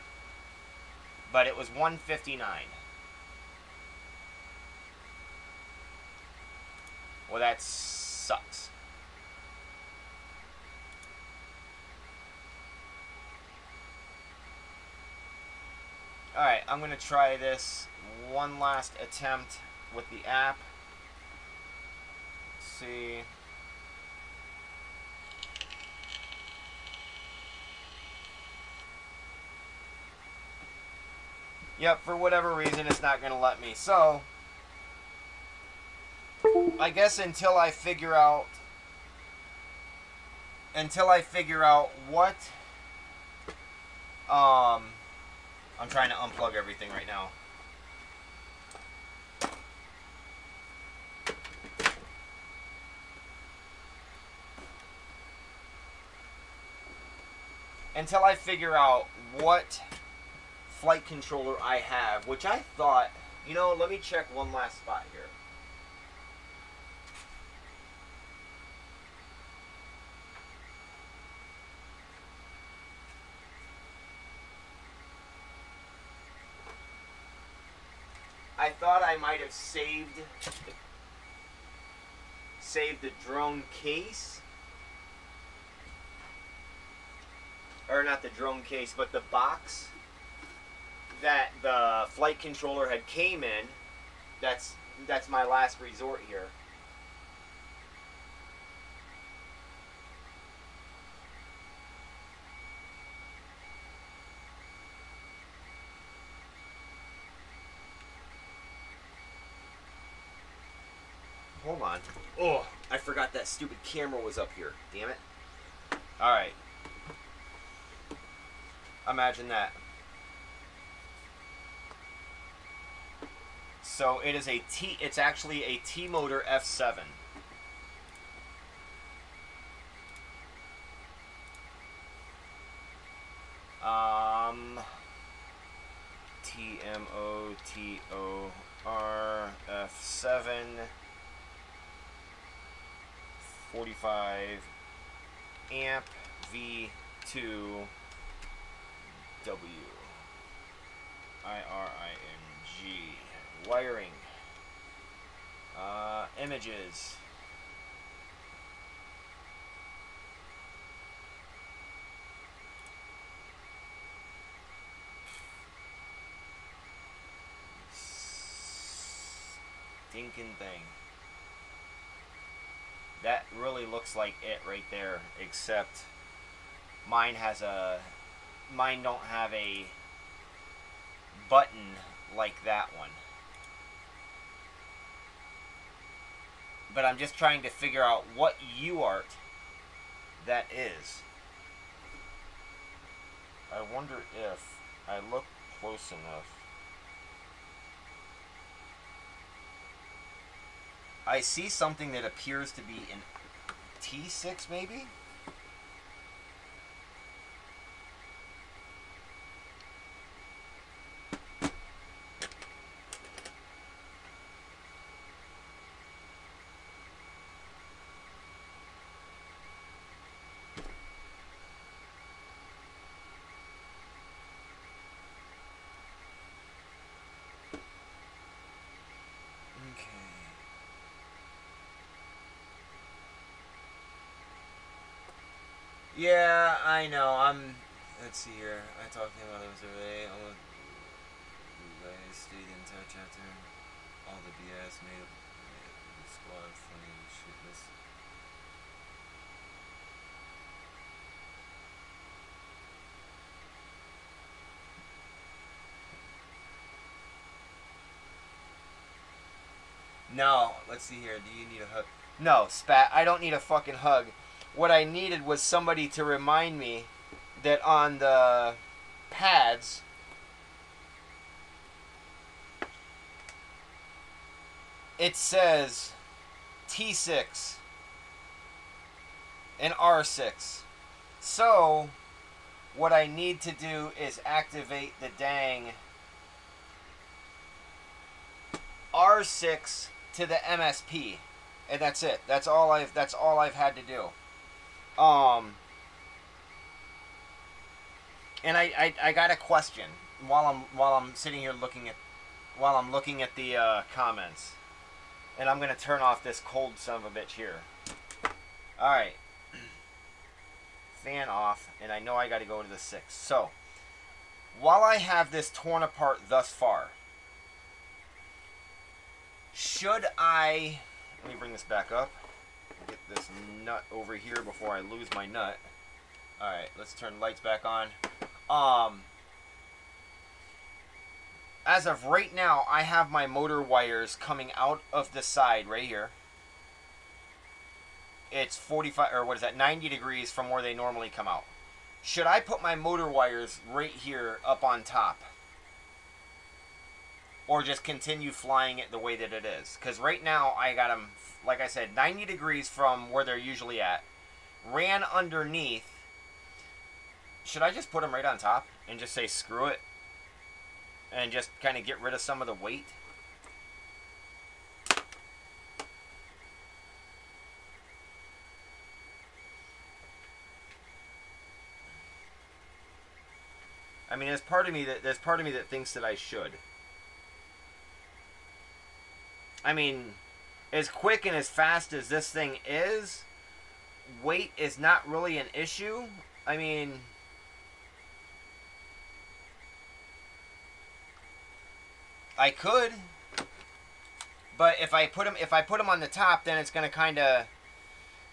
But it was $159. Well, that sucks. Alright, I'm going to try this one last attempt with the app. Let's see. Yep, for whatever reason, it's not going to let me. So, I guess until I figure out what, I'm trying to unplug everything right now. Until I figure out what flight controller I have, which I thought, you know, let me check one last spot here. thought I might have saved the drone case. Or not the drone case, but the box that the flight controller had came in. That's my last resort here. Hold on. Oh, I forgot that stupid camera was up here. Damn it. Alright. Imagine that. So it is it's actually a T-motor F7. T-M-O-T-O-R F7 45 amp V2 W IRING wiring images stinking thing. That really looks like it right there, except mine don't have a button like that one. But I'm just trying to figure out what UART that is. I wonder if I look close enough. I see something that appears to be an T6 maybe? Yeah, I know. Let's see here. I talked to him about it today. You guys stayed in touch after all the BS made the squad funny and shitless. No, let's see here. Do you need a hug? No, Spat. I don't need a fucking hug. What I needed was somebody to remind me that on the pads it says T6 and R6. So what I need to do is activate the dang R6 to the MSP, and that's it. That's all I've had to do. And I got a question while I'm sitting here looking at the comments, and I'm gonna turn off this cold son of a bitch here. All right, fan off, and I know I got to go to the 6. So while I have this torn apart thus far, should I? Let me bring this back up. Get this nut over here before I lose my nut. Alright, let's turn lights back on. As of right now, I have my motor wires coming out of the side right here. It's 45, or what is that, 90 degrees from where they normally come out. Should I put my motor wires right here up on top? Or just continue flying it the way that it is? Because right now, I got them, like I said, 90 degrees from where they're usually at. Ran underneath. Should I just put them right on top and just say screw it? And just kind of get rid of some of the weight? I mean, there's part of me that thinks that I should. I mean, as quick and as fast as this thing is, weight is not really an issue. I mean, I could, but if I put them on the top, then it's gonna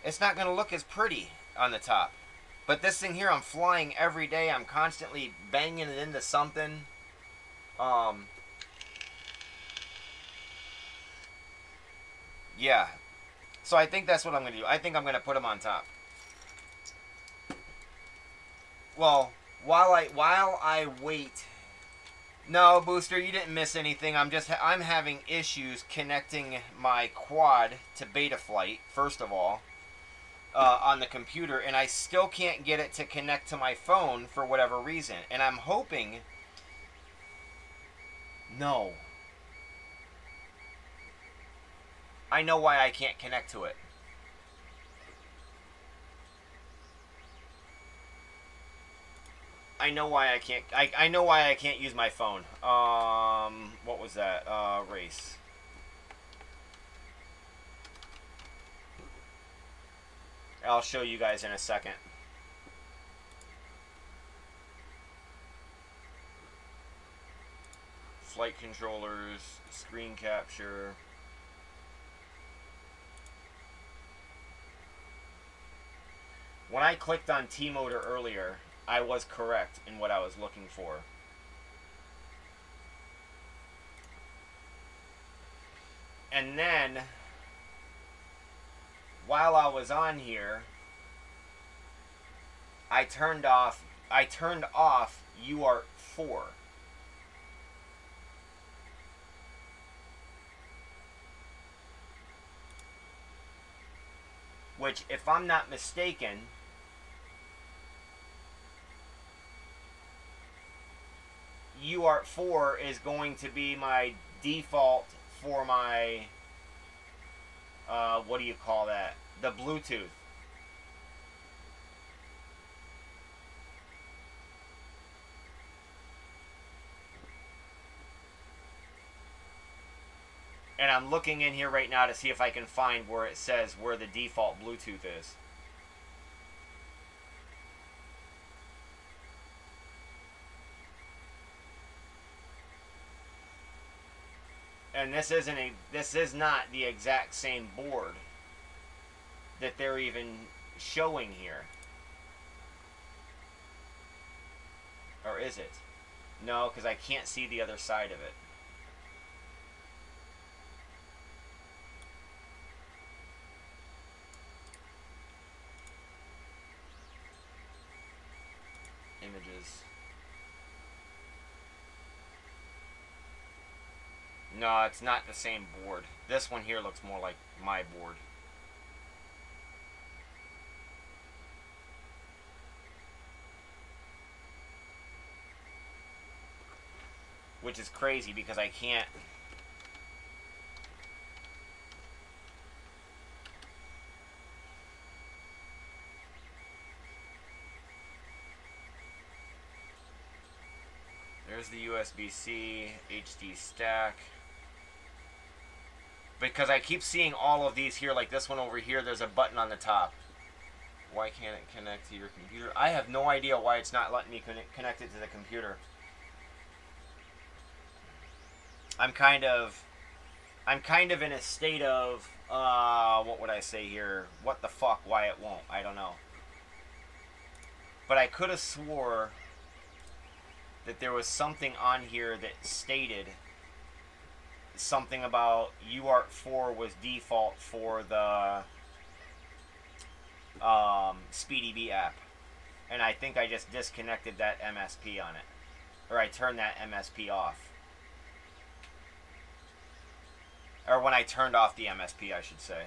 it's not gonna look as pretty on the top. But this thing here, I'm flying every day. I'm constantly banging it into something. Yeah. So I think that's what I'm gonna do. I think I'm gonna put them on top. Well, while I wait. No, Booster, you didn't miss anything. I'm having issues connecting my quad to Betaflight, first of all, on the computer, and I still can't get it to connect to my phone for whatever reason. And I'm hoping... No. I know why I can't connect to it. I know why I can't. I know why I can't use my phone. What was that? Race. I'll show you guys in a second. Flight controllers, screen capture. When I clicked on T-Motor earlier, I was correct in what I was looking for. And then, while I was on here, I turned off UART 4. Which, if I'm not mistaken, UART 4 is going to be my default for my, what do you call that? The Bluetooth. And I'm looking in here right now to see if I can find where it says where the default Bluetooth is. And this is not the exact same board that they're even showing here. Or is it? No, because I can't see the other side of it. Images. No, it's not the same board. This one here looks more like my board. Which is crazy because I can't... There's the USB-C, HD stack. Because I keep seeing all of these here, like this one over here, there's a button on the top. Why can't it connect to your computer? I have no idea why it's not letting me connect it to the computer. I'm kind of in a state of, what would I say here? What the fuck, why it won't? I don't know. But I could have swore that there was something on here that stated something about UART 4 was default for the SpeedyB app. And I think I just disconnected that MSP on it. Or I turned that MSP off. Or when I turned off the MSP, I should say.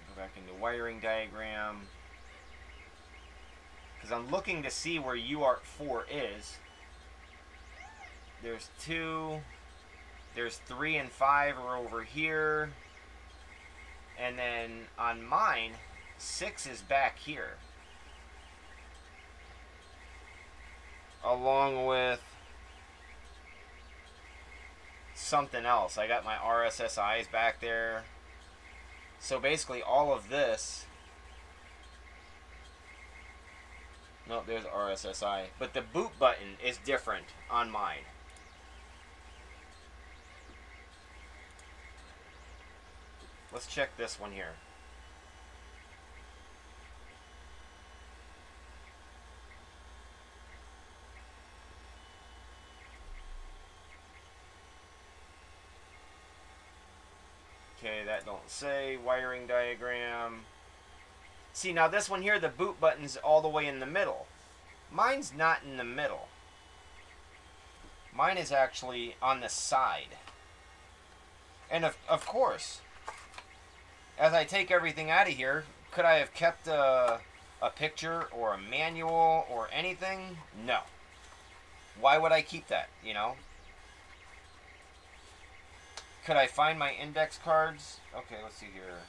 Go back into wiring diagram. Because I'm looking to see where UART 4 is. There's 2. There's 3 and 5 are over here. And then on mine, 6 is back here. Along with something else. I got my RSSIs back there. So basically all of this... Nope, there's RSSI. But the boot button is different on mine. Let's check this one here. Okay, that don't say. Wiring diagram. See, now this one here, the boot button's all the way in the middle. Mine's not in the middle. Mine is actually on the side. And of course, as I take everything out of here, could I have kept a picture or a manual or anything? No. Why would I keep that, you know? Could I find my index cards? Okay, let's see here.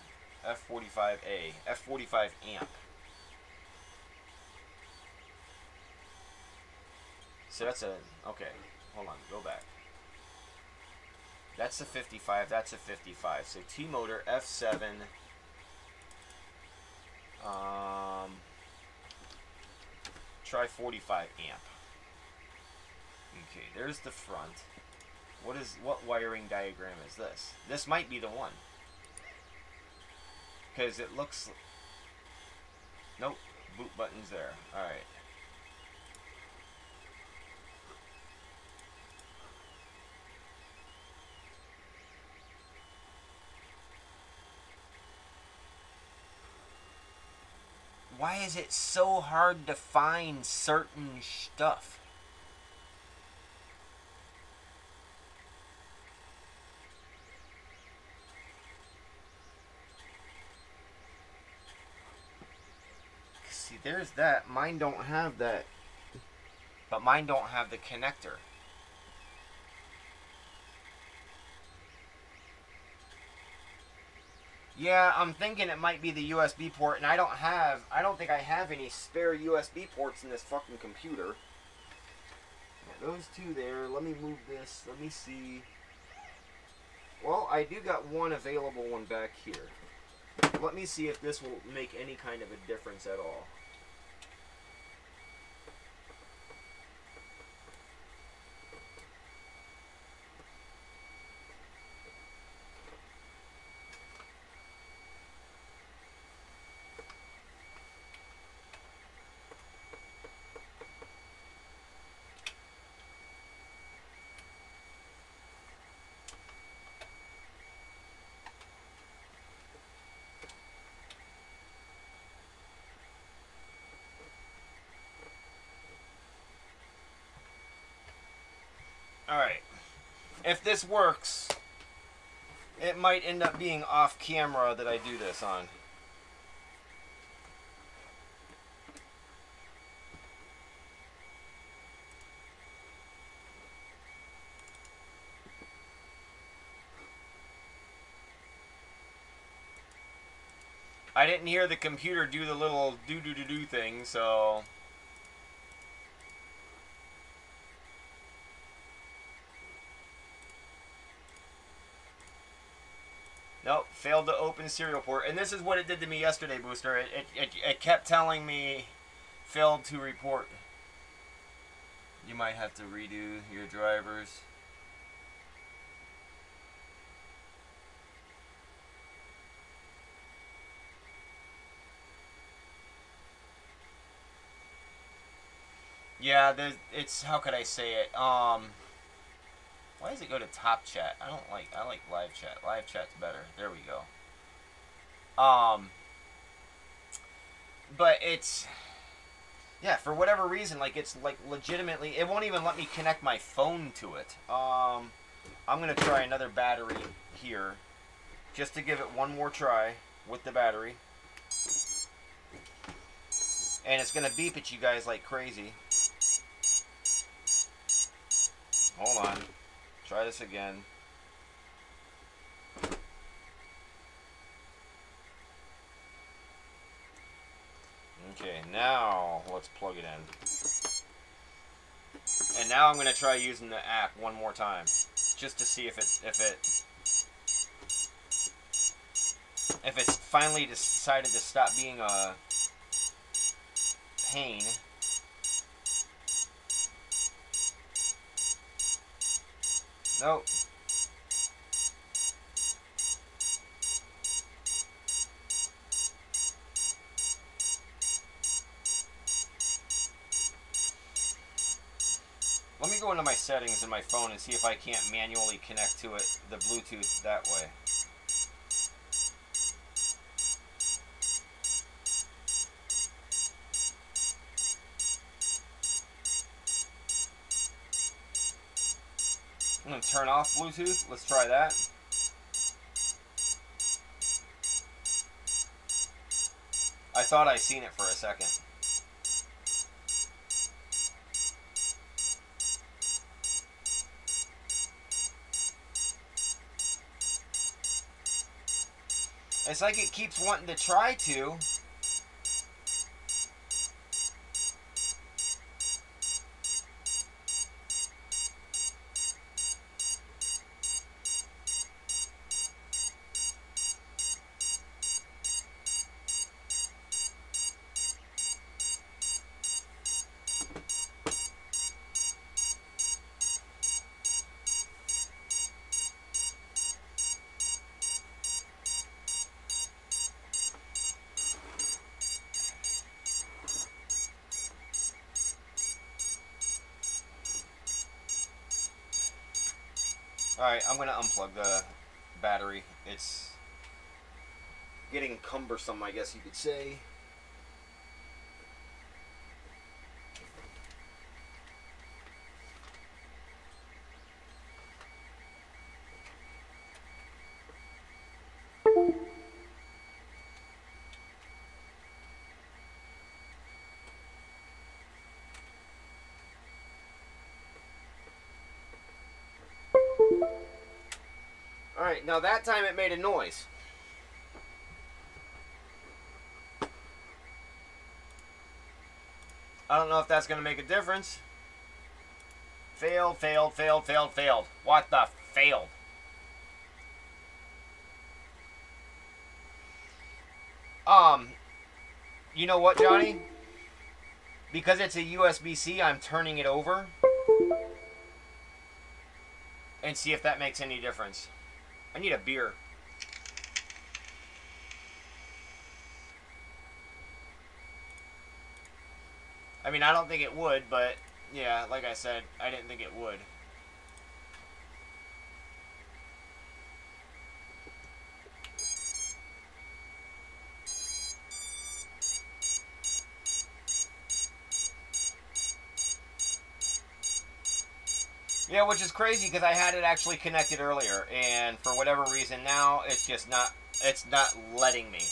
F45A. F45 amp. So that's a... Okay, hold on. Go back. That's a 55. That's a 55. So T-motor F7. Try 45 amp. Okay, there's the front. What wiring diagram is this? This might be the one. Because it looks... Nope. Boot button's there. Alright. Why is it so hard to find certain stuff? See, there's that. Mine don't have that. But mine don't have the connector. Yeah, I'm thinking it might be the USB port, and I don't think I have any spare USB ports in this fucking computer. Yeah, those two there. Let me move this. Let me see. Well, I do got one available one back here. Let me see if this will make any kind of a difference at all. Alright, if this works, it might end up being off camera that I do this on. I didn't hear the computer do the little do thing, so... Nope, failed to open serial port. And this is what it did to me yesterday, Booster. It kept telling me, failed to report. You might have to redo your drivers. Yeah, it's, how could I say it? Why does it go to top chat? I like live chat. Live chat's better. There we go. But it's, yeah, for whatever reason, like, it's like legitimately, it won't even let me connect my phone to it. I'm gonna try another battery here, just to give it one more try with the battery. And it's gonna beep at you guys like crazy. Hold on. Try this again. Okay, now let's plug it in. And now I'm going to try using the app one more time, just to see if it's finally decided to stop being a pain. Nope. Let me go into my settings in my phone and see if I can't manually connect to it, the Bluetooth, that way. I'm going to turn off Bluetooth. Let's try that. I thought I seen it for a second. It's like it keeps wanting to try to. Alright, I'm going to unplug the battery. It's getting cumbersome, I guess you could say. Alright, now that time it made a noise. I don't know if that's going to make a difference. Failed, failed, failed, failed, failed. What the failed? You know what, Johnny? Because it's a USB-C, I'm turning it over. And see if that makes any difference. I need a beer. I mean, I don't think it would, but yeah, like I said, I didn't think it would. Yeah, which is crazy because I had it actually connected earlier, and for whatever reason now it's just not, it's not letting me.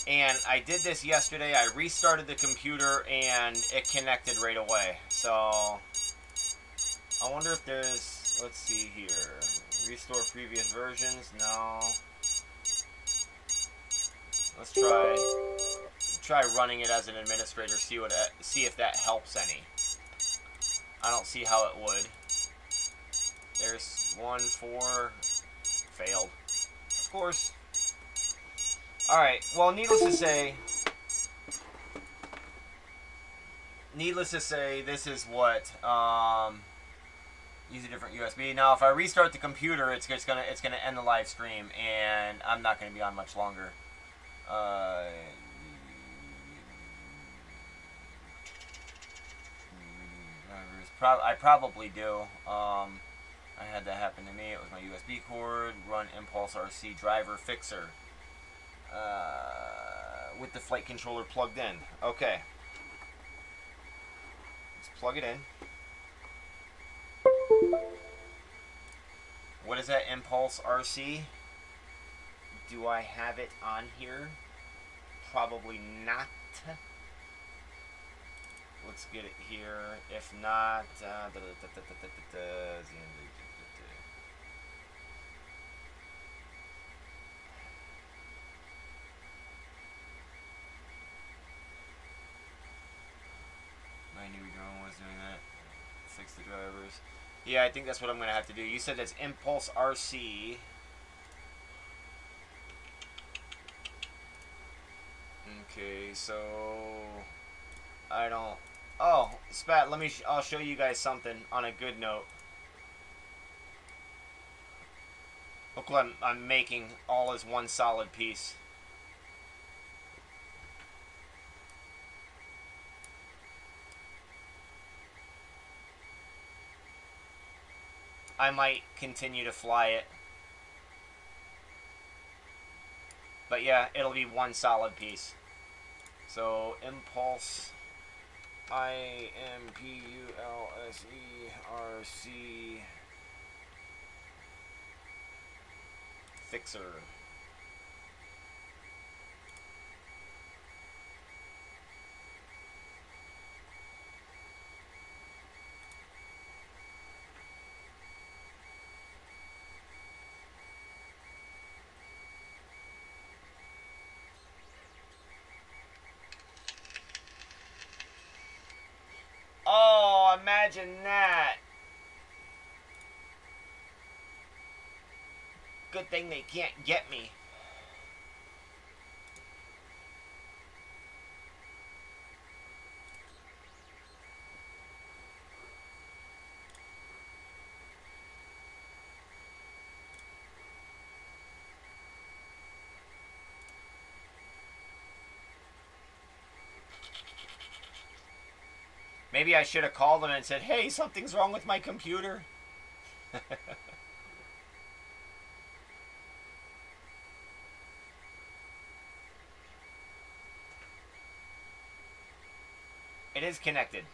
And I did this yesterday. I restarted the computer and it connected right away. So I wonder if there's, let's see here, restore previous versions. No. Let's try running it as an administrator. See if that helps any. I don't see how it would. There's 1, 4, failed. Of course. Alright, well, needless to say, this is what, use a different USB. Now, if I restart the computer, it's gonna end the live stream, and I'm not gonna be on much longer. I probably do. I had that happen to me. It was my USB cord. Run Impulse RC driver fixer with the flight controller plugged in. Okay. Let's plug it in. What is that, Impulse RC? Do I have it on here? Probably not. Let's get it here. If not, fix the drivers. Yeah, I think that's what I'm going to have to do. You said it's Impulse RC. Okay, so I don't. Oh, Spat. I'll show you guys something on a good note. Look what I'm making all as one solid piece. I might continue to fly it. But yeah, it'll be one solid piece. So, Impulse, IMPULSERC Fixer. Oh, imagine that. Good thing they can't get me. Maybe I should have called them and said, hey, something's wrong with my computer. It is connected.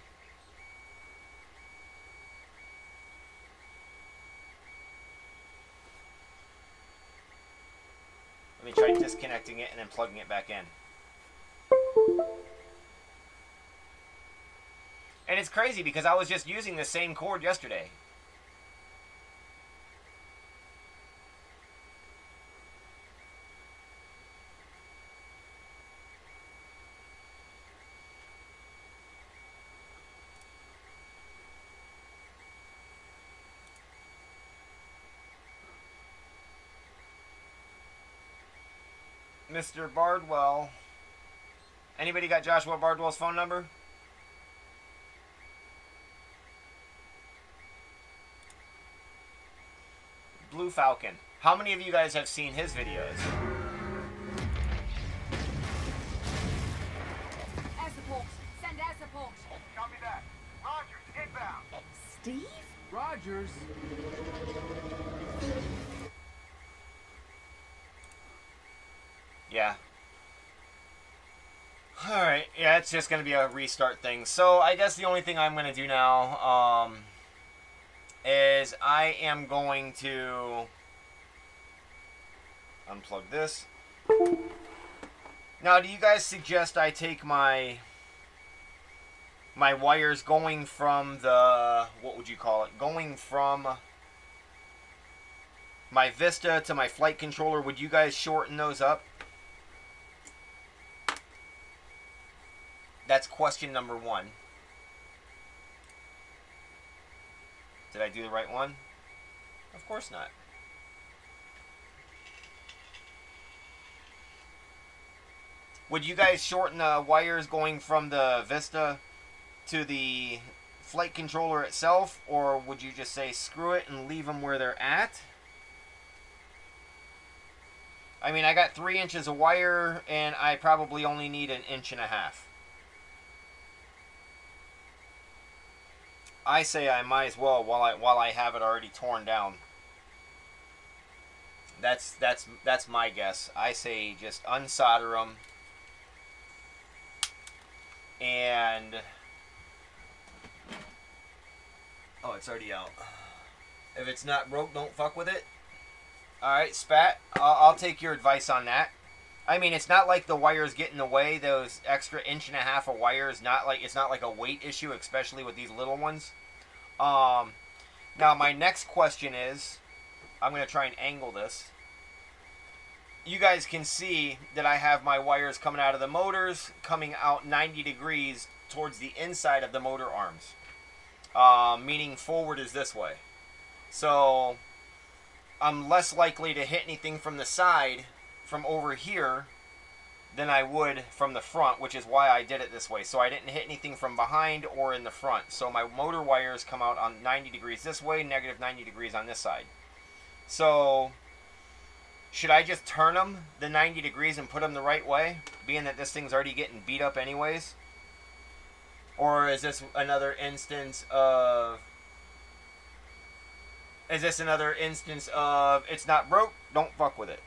Let me try disconnecting it and then plugging it back in. And it's crazy because I was just using the same cord yesterday. Mr. Bardwell. Anybody got Joshua Bardwell's phone number? Blue Falcon. How many of you guys have seen his videos? Air support. Send air support. Copy that. Rogers, inbound. Steve? Rogers. Yeah. Alright, yeah, it's just going to be a restart thing. So, I guess the only thing I'm going to do now, is I am going to unplug this. Now, do you guys suggest I take my wires going from the, what would you call it, going from my Vista to my flight controller? Would you guys shorten those up? That's question number one. Did I do the right one? Of course not. Would you guys shorten the wires going from the Vista to the flight controller itself, or would you just say screw it and leave them where they're at? I mean, I got 3 inches of wire, and I probably only need 1.5 inches. I say I might as well while I have it already torn down. That's my guess. I say just unsolder them, and oh, it's already out. If it's not broke, don't fuck with it. All right, Spat. I'll take your advice on that. I mean, it's not like the wires get in the way. Those extra 1.5 inches of wires, it's not like a weight issue, especially with these little ones. Now my next question is, I'm going to try and angle this. You guys can see that I have my wires coming out of the motors, coming out 90 degrees towards the inside of the motor arms. meaning forward is this way. So I'm less likely to hit anything from the side, from over here, than I would from the front, which is why I did it this way. So I didn't hit anything from behind or in the front. So my motor wires come out on 90 degrees this way, negative 90 degrees on this side. So should I just turn them the 90 degrees and put them the right way, being that this thing's already getting beat up anyways? Or is this another instance of... it's not broke, don't fuck with it?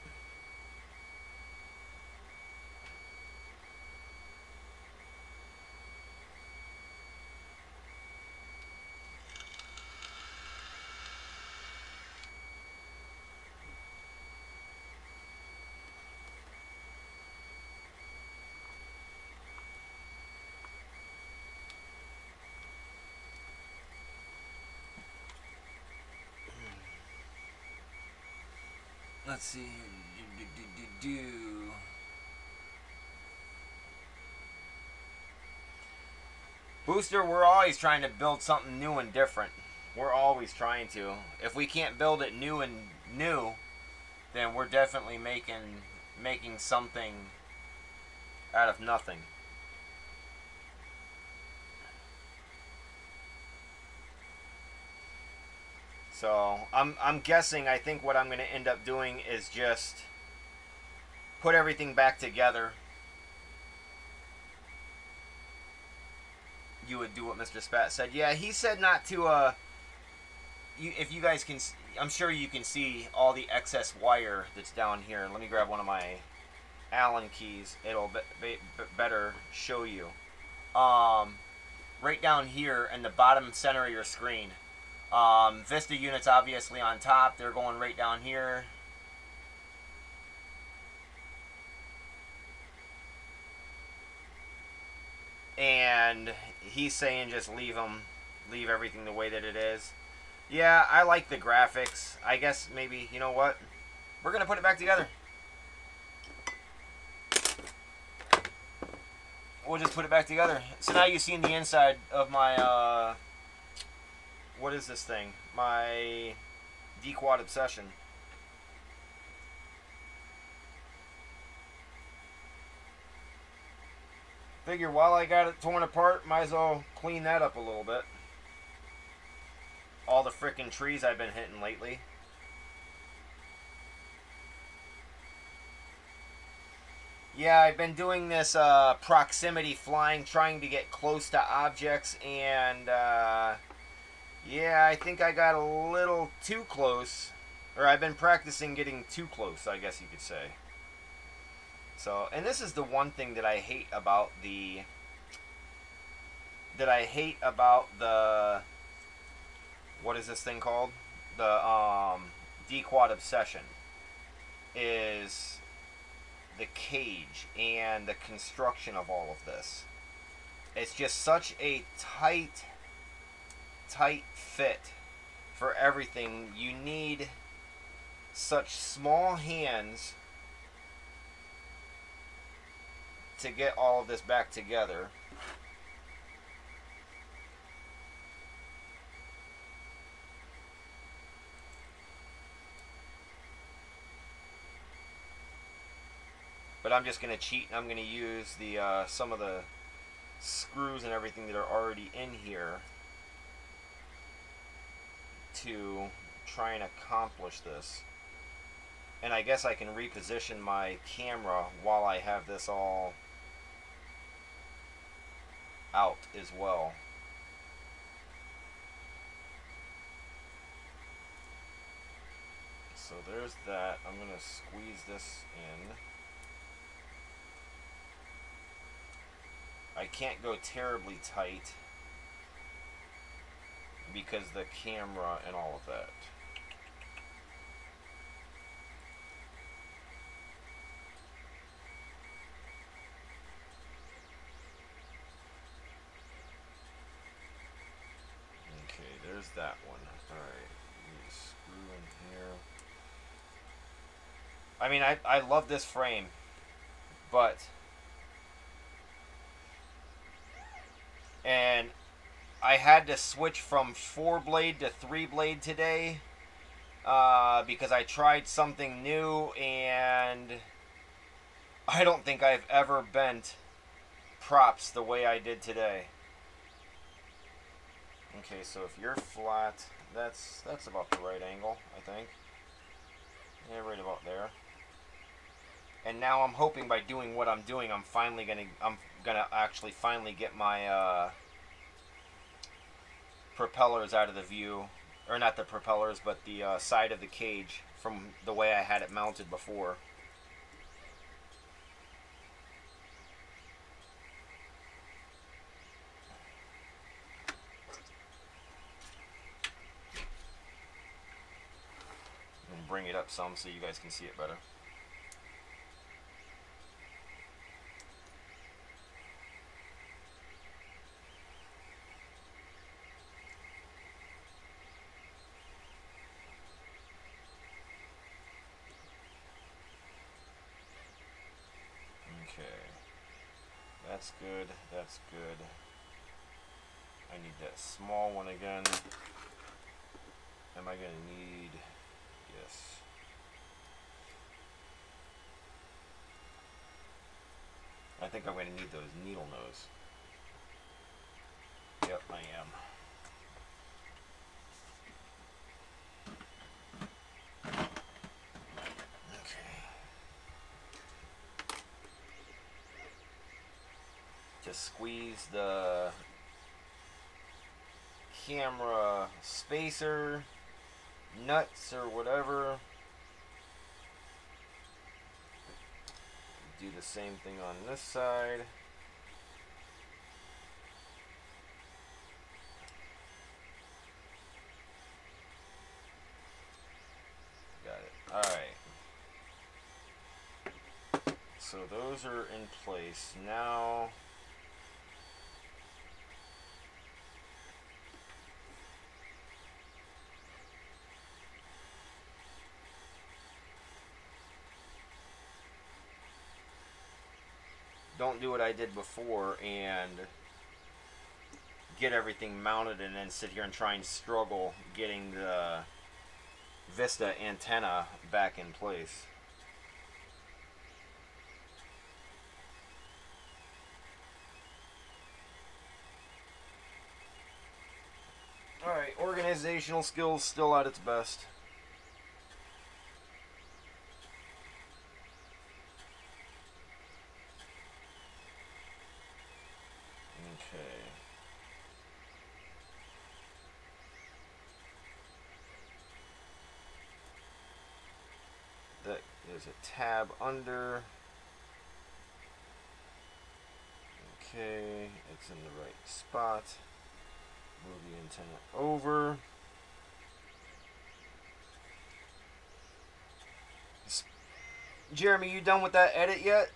Let's see. Booster, we're always trying to build something new and different. We're always trying to. If we can't build it new, then we're definitely making something out of nothing. So I'm guessing, I think what I'm going to end up doing is just put everything back together. You would do what Mr. Spat said. Yeah, he said not to, if you guys can, I'm sure you can see all the excess wire that's down here. Let me grab one of my Allen keys. It'll better show you. Right down here in the bottom center of your screen. Vista units obviously on top. They're going right down here. And he's saying just leave everything the way that it is. Yeah, I like the graphics. I guess maybe, you know what? We're going to put it back together. We'll just put it back together. So now you've seen the inside of my, what is this thing? My D-Quad Obsession. Figure while I got it torn apart, might as well clean that up a little bit. All the frickin' trees I've been hitting lately. Yeah, I've been doing this proximity flying, trying to get close to objects, and yeah, I think I got a little too close. Or I've been practicing getting too close, I guess you could say. So, and this is the one thing that I hate about the... what is this thing called? The D-Quad Obsession. Is the cage and the construction of all of this. It's just such a tight fit for everything. You need such small hands to get all of this back together. But I'm just going to cheat, and I'm going to use the some of the screws and everything that are already in here to try and accomplish this. And I guess I can reposition my camera while I have this all out as well. So there's that. I'm going to squeeze this in. I can't go terribly tight because the camera and all of that. Okay, there's that one. Alright, screw in here. I mean, I love this frame, but... And I I had to switch from 4-blade to 3-blade today because I tried something new, and I don't think I've ever bent props the way I did today. Okay, so if you're flat, that's about the right angle, I think. Yeah, right about there. And now I'm hoping by doing what I'm doing, I'm gonna actually finally get my propellers out of the view, or not the propellers, but the side of the cage from the way I had it mounted before. And bring it up some so you guys can see it better. Okay, that's good, that's good. I need that small one again. Am I gonna need, yes. I think I'm gonna need those needle nose. Yep, I am. Just squeeze the camera spacer, nuts, or whatever. Do the same thing on this side. Got it. Alright. So those are in place. Now don't do what I did before and get everything mounted and then sit here and try and struggle getting the Vista antenna back in place. Alright, organizational skills still at its best. Okay. There's a tab under. Okay, it's in the right spot. Move the antenna over. Jeremy, you done with that edit yet?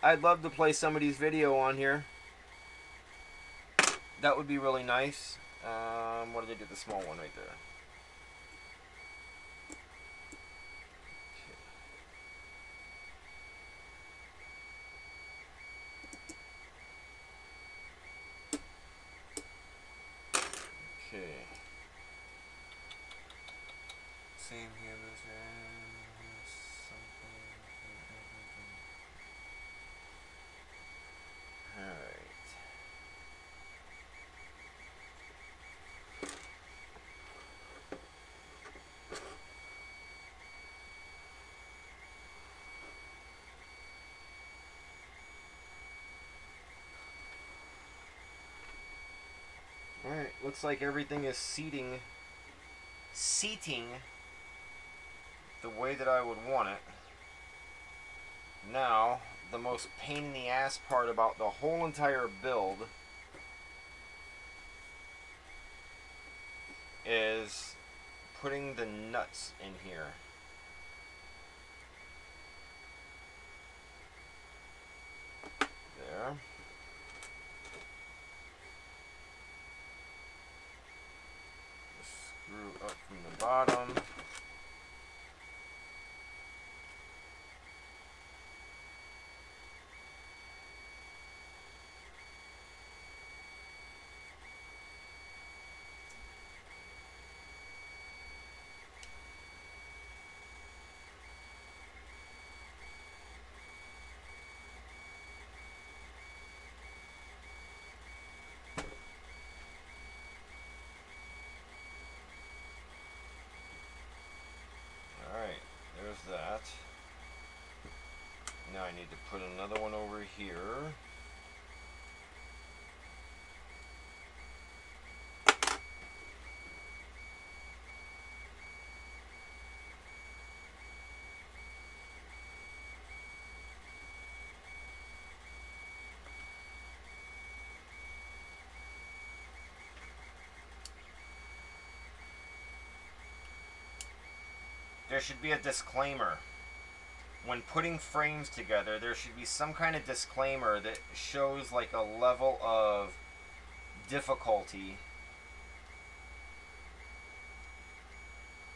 I'd love to play somebody's video on here. That would be really nice. What did I do? The small one right there. Okay. Same here, Alright. Alright, looks like everything is seating the way that I would want it. Now, the most pain in the ass part about the whole entire build is putting the nuts in here. There. Screw up from the bottom. Now I need to put another one over here. There should be a disclaimer. When putting frames together, there should be some kind of disclaimer that shows like a level of difficulty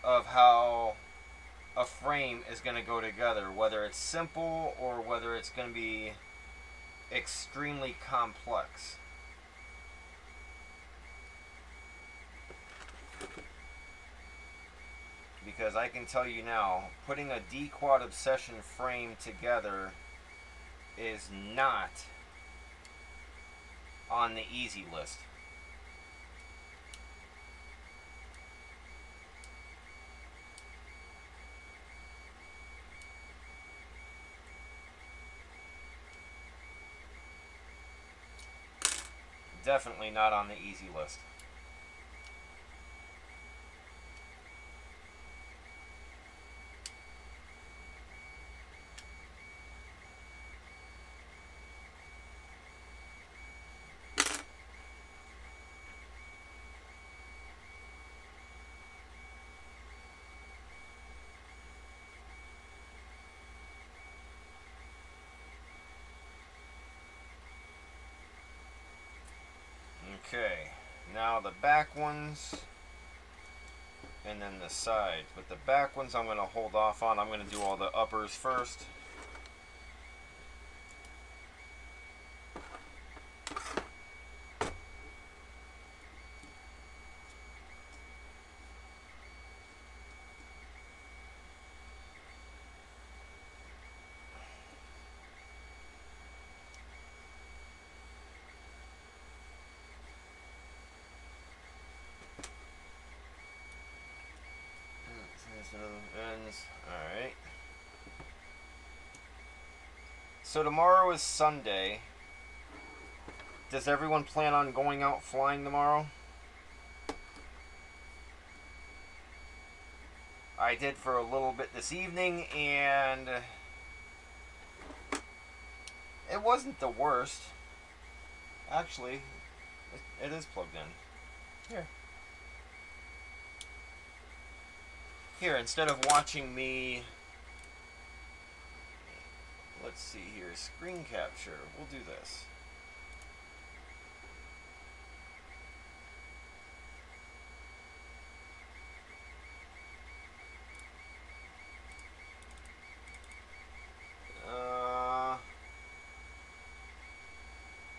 of how a frame is going to go together, whether it's simple or whether it's going to be extremely complex. Because I can tell you now, putting a D-Quad Obsession frame together is not on the easy list. Definitely not on the easy list. Okay, now the back ones, and then the side. But the back ones I'm going to hold off on. I'm going to do all the uppers first. Alright. So tomorrow is Sunday. Does everyone plan on going out flying tomorrow? I did for a little bit this evening, and it wasn't the worst. Actually, it is plugged in. Here, instead of watching me, let's see here, screen capture, we'll do this.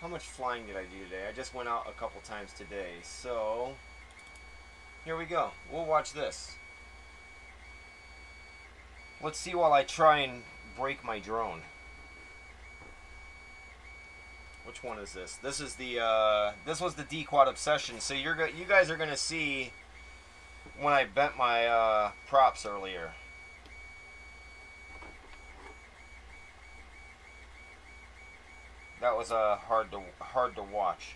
How much flying did I do today? I just went out a couple times today, so here we go. We'll watch this. Let's see while I try and break my drone. Which one is this? This is the this was the D-Quad Obsession. So you guys are gonna see when I bent my props earlier. That was hard to watch.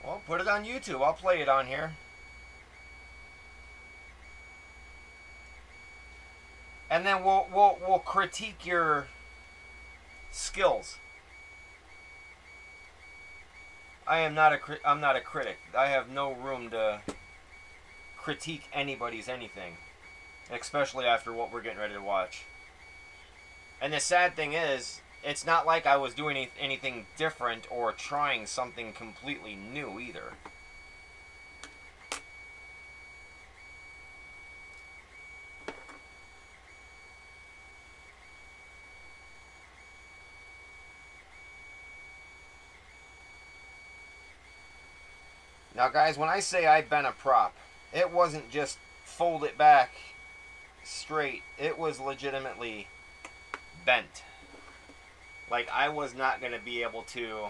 Well, put it on YouTube. I'll play it on here. And then we'll critique your skills. I'm not a critic. I have no room to critique anybody's anything, especially after what we're getting ready to watch. And the sad thing is, it's not like I was doing anything different or trying something completely new either. Now guys, when I say I bent a prop, it wasn't just fold it back straight. It was legitimately bent. Like I was not going to be able to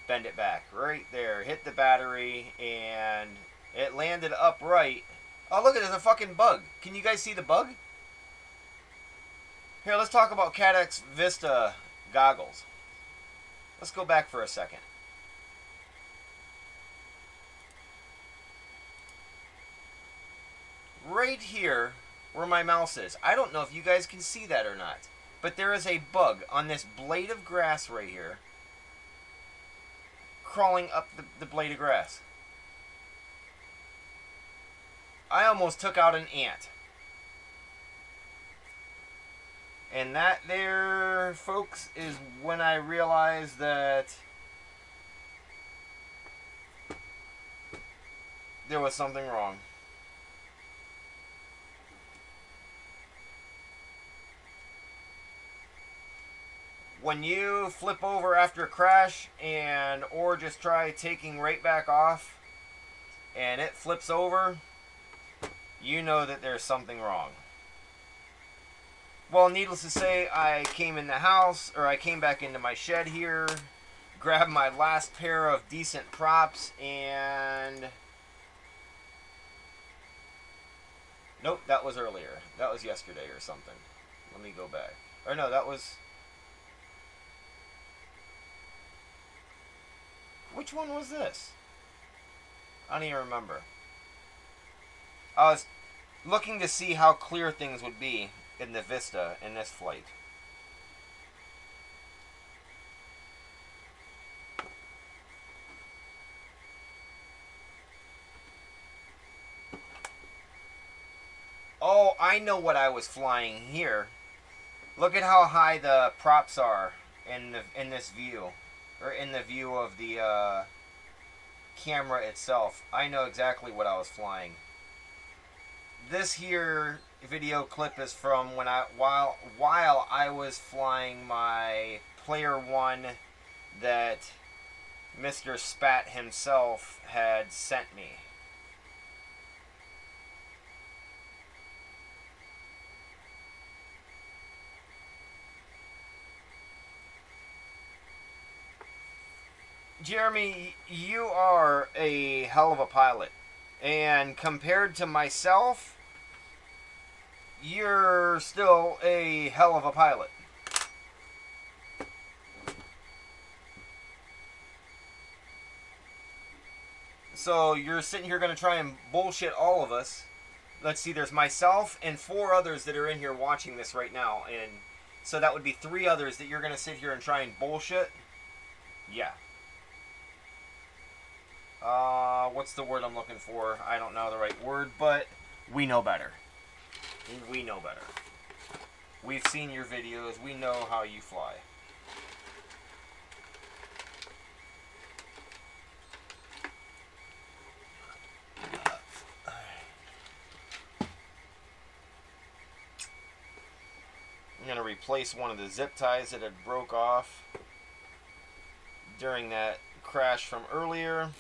bend it back. Right there. Hit the battery and it landed upright. Oh look, there's a fucking bug. Can you guys see the bug? Here, let's talk about Caddx Vista goggles. Let's go back for a second. Right here, where my mouse is, I don't know if you guys can see that or not, but there is a bug on this blade of grass right here, crawling up the blade of grass. I almost took out an ant. And that there, folks, is when I realized that there was something wrong. When you flip over after a crash and or just try taking right back off and it flips over, you know that there's something wrong. Well, needless to say, I came in the house, or I came back into my shed here, grabbed my last pair of decent props, and nope, that was earlier. That was yesterday or something. Let me go back. Or no, that was... Which one was this? I don't even remember. I was looking to see how clear things would be in the Vista in this flight. Oh, I know what I was flying here. Look at how high the props are in this view, or in the view of the camera itself. I know exactly what I was flying. This here video clip is from when while I was flying my Player One that Mr. Spat himself had sent me. Jeremy, you are a hell of a pilot. And compared to myself, you're still a hell of a pilot. So you're sitting here going to try and bullshit all of us. Let's see, there's myself and 4 others that are in here watching this right now. And so that would be 3 others that you're going to sit here and try and bullshit. Yeah. What's the word I'm looking for? I don't know the right word, but we know better. We know better. We've seen your videos. We know how you fly. I'm going to replace one of the zip ties that had broke off during that crash from earlier.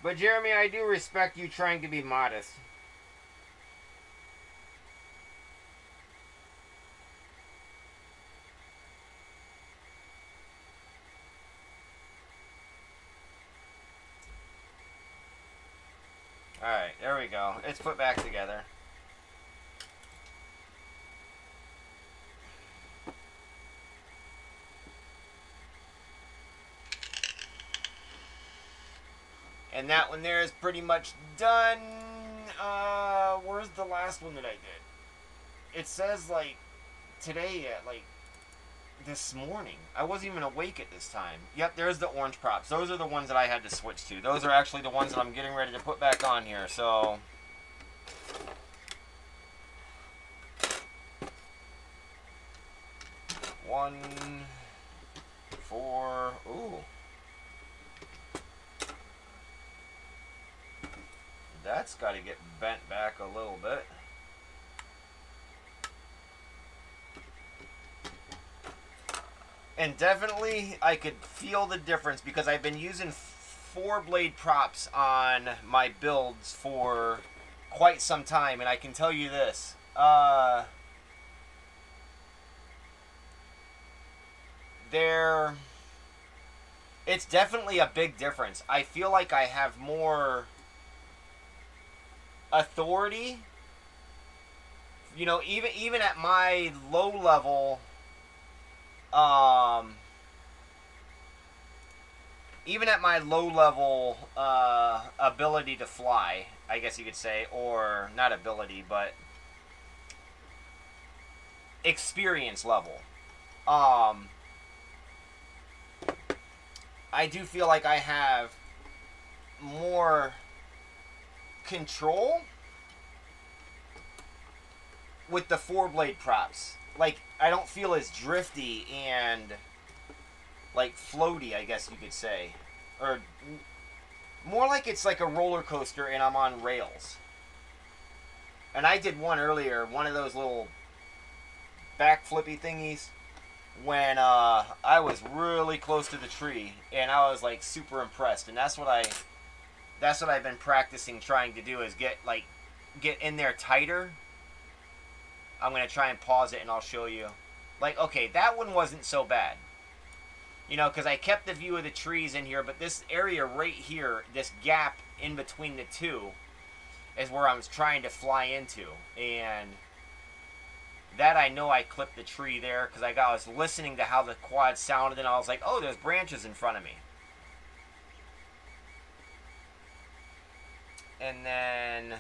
But Jeremy, I do respect you trying to be modest. Alright, there we go. It's put back together. And that one there is pretty much done. Where's the last one that I did? It says like today at like this morning. I wasn't even awake at this time. Yep, there's the orange props. Those are the ones that I had to switch to. Those are actually the ones that I'm getting ready to put back on here. So, one, four, ooh. That's got to get bent back a little bit. And definitely, I could feel the difference because I've been using 4-blade props on my builds for quite some time. And I can tell you this. It's definitely a big difference. I feel like I have more authority. You know, even at my low level, even at my low level ability to fly, I guess you could say, or not ability, but experience level, I do feel like I have more control with the 4-blade props. Like, I don't feel as drifty and, like, floaty, I guess you could say. Or, more like it's like a roller coaster and I'm on rails. And I did one earlier, one of those little back flippy thingies, when I was really close to the tree, and I was, like, super impressed. And that's what I've been practicing trying to do, is get in there tighter. I'm going to try and pause it and I'll show you. Like, okay, that one wasn't so bad. You know, because I kept the view of the trees in here, but this area right here, this gap in between the two, is where I was trying to fly into. And that I know I clipped the tree there, because I was listening to how the quad sounded, and I was like, oh, there's branches in front of me. And then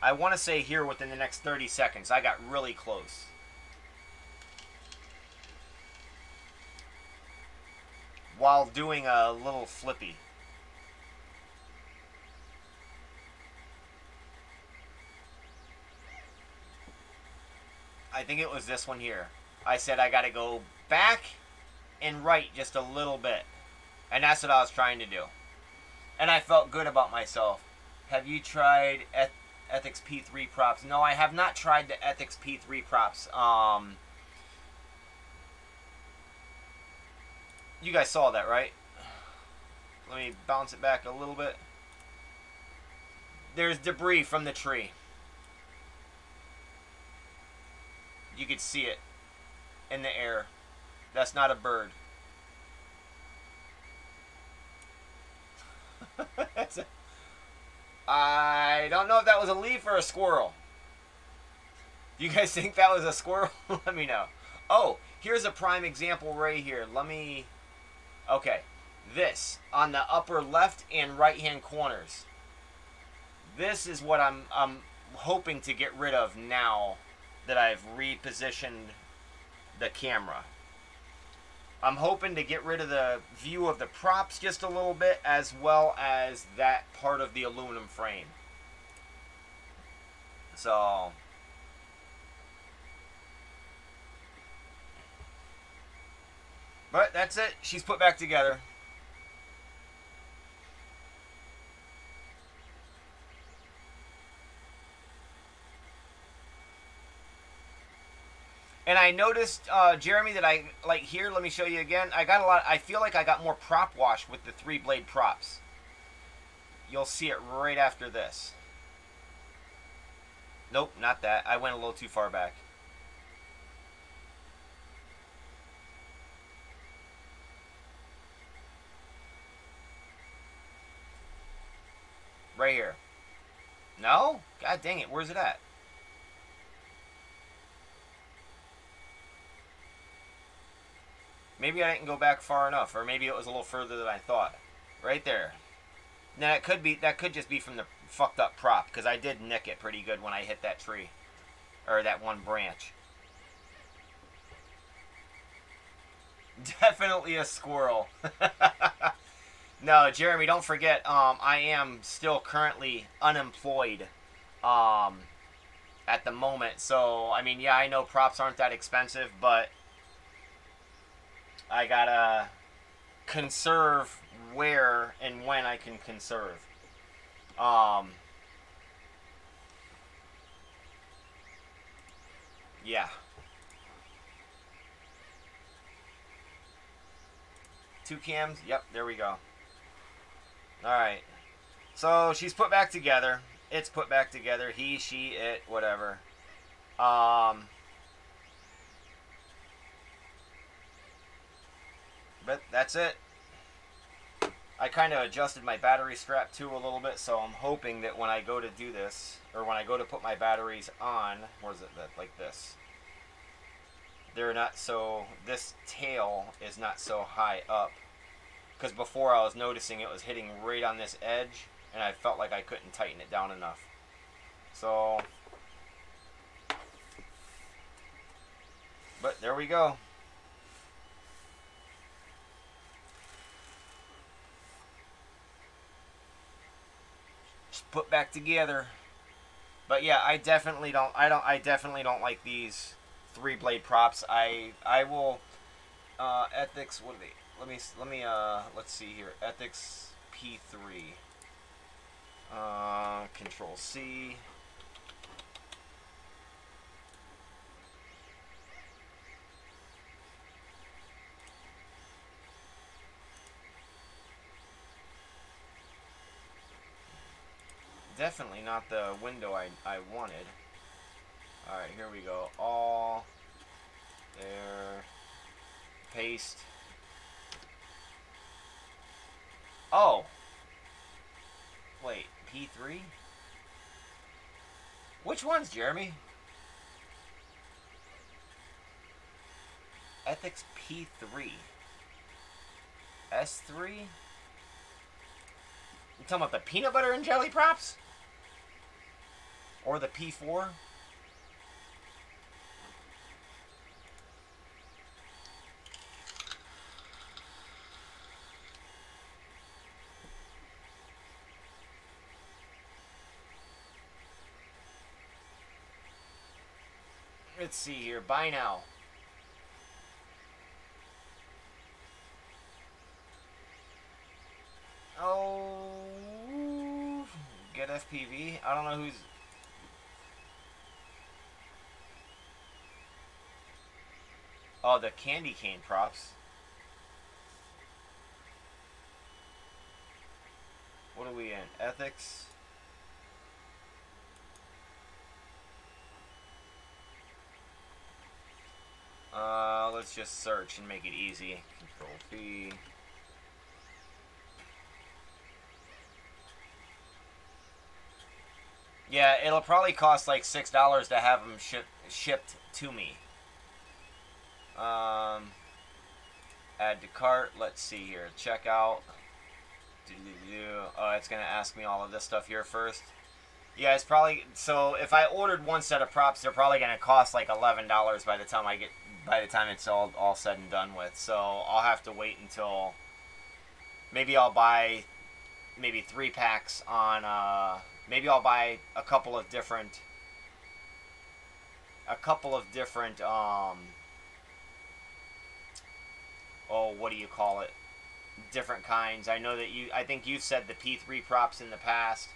I want to say here within the next 30 seconds, I got really close. While doing a little flippy. I think it was this one here. I said I got to go back and right just a little bit. And that's what I was trying to do. And I felt good about myself. Have you tried Ethics P3 props? No, I have not tried the Ethics P3 props. You guys saw that, right? Let me bounce it back a little bit. There's debris from the tree. You could see it in the air. That's not a bird. I don't know if that was a leaf or a squirrel. Do you guys think that was a squirrel? Let me know. Oh, here's a prime example right here. Let me... Okay. This, on the upper left and right hand corners. This is what I'm hoping to get rid of now that I've repositioned the camera. I'm hoping to get rid of the view of the props just a little bit, as well as that part of the aluminum frame. So... But that's it. She's put back together. And I noticed, Jeremy, that I, like here, let me show you again. I feel like I got more prop wash with the 3-blade props. You'll see it right after this. Nope, not that. I went a little too far back. Right here. No? God dang it, where's it at? Maybe I didn't go back far enough, or maybe it was a little further than I thought. Right there. Now that could just be from the fucked up prop, because I did nick it pretty good when I hit that tree. Or that one branch. Definitely a squirrel. No, Jeremy, don't forget, I am still currently unemployed at the moment. So, I mean, yeah, I know props aren't that expensive, but I gotta conserve where and when I can conserve. Yeah. 2 cams? Yep, there we go. Alright. So, she's put back together. It's put back together. He, she, it, whatever. But that's it. I kind of adjusted my battery strap too a little bit, so I'm hoping that when I go to do this, or when I go to put my batteries on, where is it, like this, they're not so, this tail is not so high up. Because before I was noticing it was hitting right on this edge, and I felt like I couldn't tighten it down enough. So, but there we go. Just put back together. But yeah, I definitely don't like these 3-blade props. I will Ethics, what are they? Let's see here. Ethics P3. Control C. Definitely not the window I wanted. Alright, here we go. All. There. Paste. Oh! Wait, P3? Which ones, Jeremy? Ethics P3. S3? You talking about the peanut butter and jelly props? Or the P4? Let's see here. Buy now. Oh, get FPV. I don't know who's. Oh, the candy cane props. What are we in? Ethics. Let's just search and make it easy. Control V. Yeah, it'll probably cost like $6 to have them shipped to me. Add to cart. Let's see here. Checkout. Oh, it's gonna ask me all of this stuff here first. Yeah, it's probably, so if I ordered one set of props, they're probably gonna cost like $11 by the time it's all said and done with. So I'll have to wait until maybe I'll buy maybe 3 packs on. Maybe I'll buy a couple of different. Oh, what do you call it? Different kinds. I know that I think you said the P3 props in the past.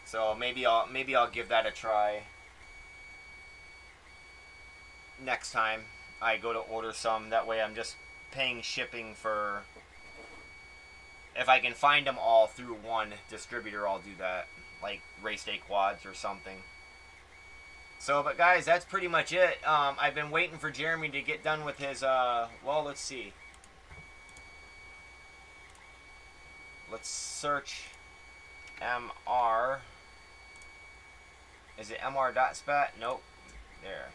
So maybe I'll give that a try next time I go to order some. That way I'm just paying shipping for. If I can find them all through one distributor, I'll do that. Like Race Day Quads or something. So, but guys, that's pretty much it. I've been waiting for Jeremy to get done with his, well, let's see. Let's search MR. Is it mr.spat? Nope. There.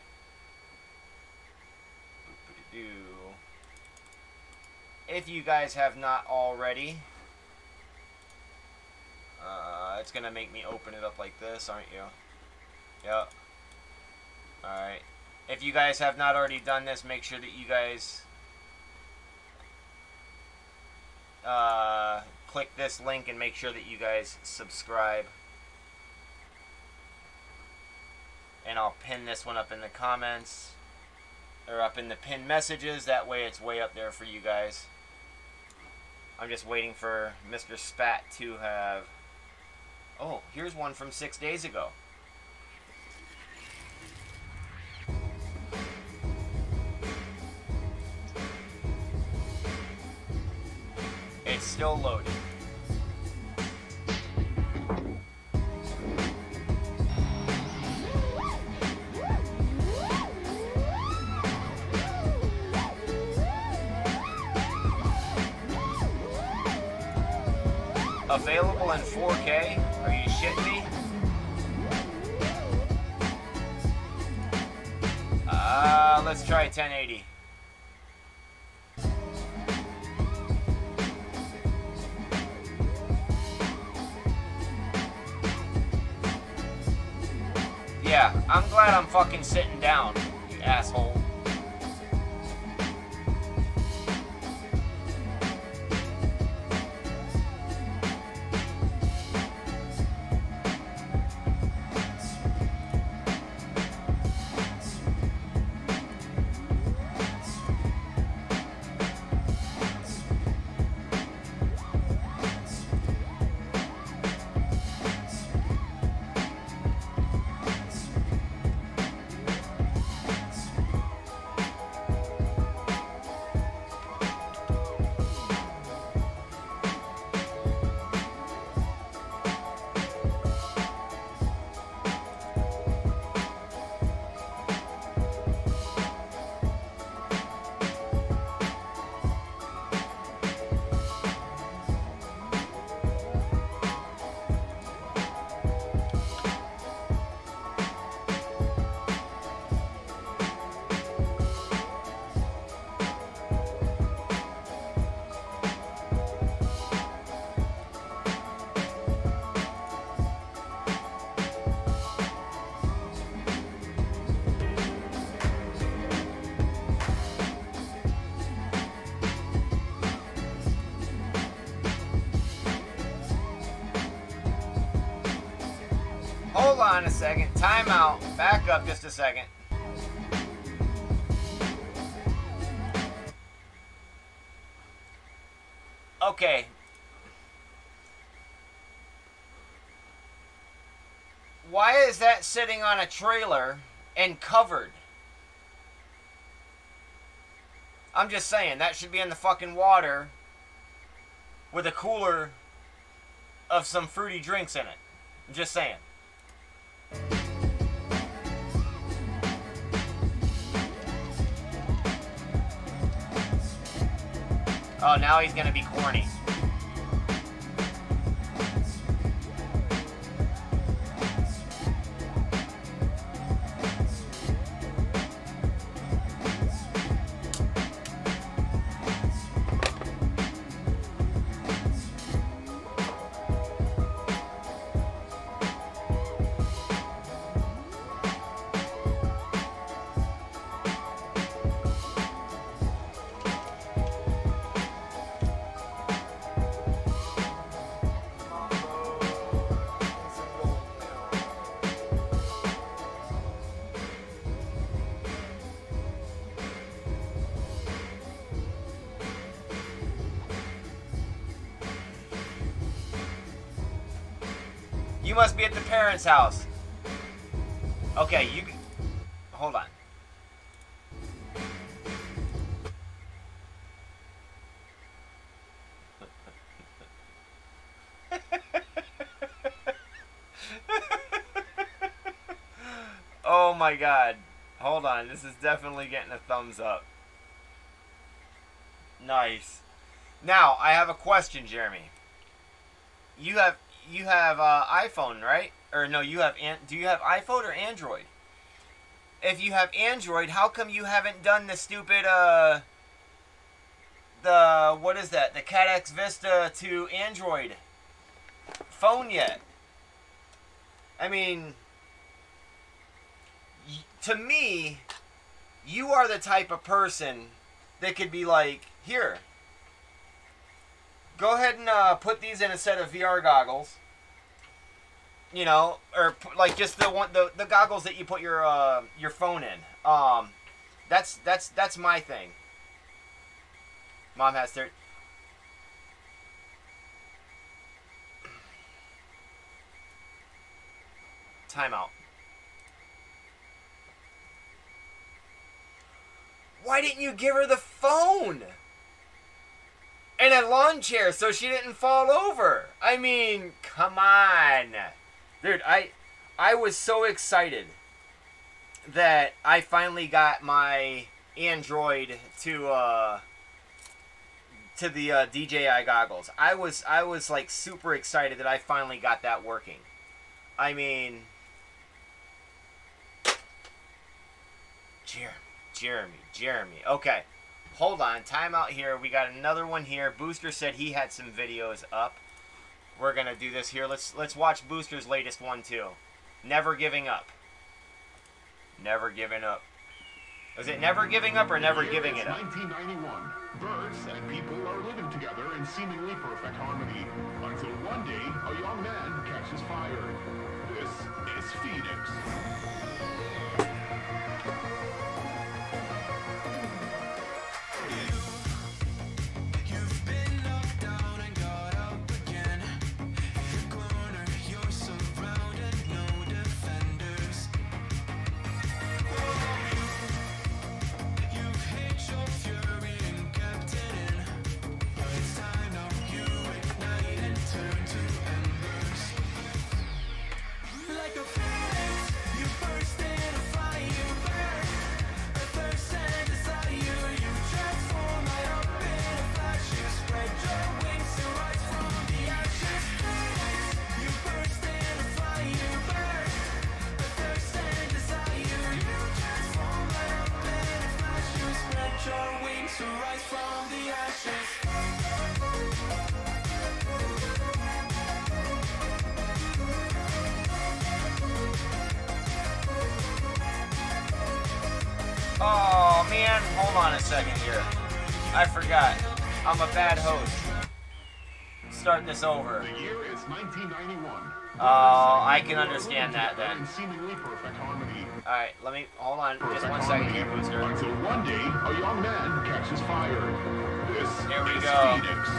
If you guys have not already, it's going to make me open it up like this, aren't you? Yep. Alright. If if you guys have not already done this, make sure that you guys click this link and make sure that you guys subscribe. And I'll pin this one up in the comments, or up in the pinned messages. That way it's way up there for you guys. I'm just waiting for Mr. Spat to have... Oh, here's one from 6 days ago. It's still loading. Available in 4K? Are you shitting me? Let's try 1080. Yeah, I'm glad I'm fucking sitting down, you asshole. Hold on a second. Time out. Back up just a second. Okay. Why is that sitting on a trailer and covered? I'm just saying, that should be in the fucking water with a cooler of some fruity drinks in it. I'm just saying. Oh, now he's gonna be corny. You must be at the parents' house. Okay, you... Hold on. Oh my god. Hold on, this is definitely getting a thumbs up. Nice. Now, I have a question, Jeremy. You have iPhone, right? Or no, you have do you have iPhone or Android? If you have Android, how come you haven't done the stupid what is that? The Caddx Vista to Android phone yet? I mean, to me, you are the type of person that could be like, here, go ahead and put these in a set of VR goggles. You know, or like just the goggles that you put your phone in. That's my thing. Mom has their. Timeout. Why didn't you give her the phone? And a lawn chair so she didn't fall over. I mean, come on. Dude, I was so excited that I finally got my Android to the DJI goggles. I was like super excited that I finally got that working. I mean, Jeremy. Okay, hold on. Time out here. We got another one here. Booster said he had some videos up. We're gonna do this here. Let's watch Booster's latest one too. Never giving up. Never giving up. Is it never giving up or never giving it up? 1991. Birds and people are living together in seemingly perfect harmony until one day a young man catches fire. This is Phoenix. Oh man, hold on a second here. I forgot. I'm a bad host. Start this over. The year is 1991. Oh, I can understand that then. In seemingly perfect harmony. Alright, let me, hold on just 1 second here, Booster. Until one day, a young man catches fire. This Here we is go. Phoenix.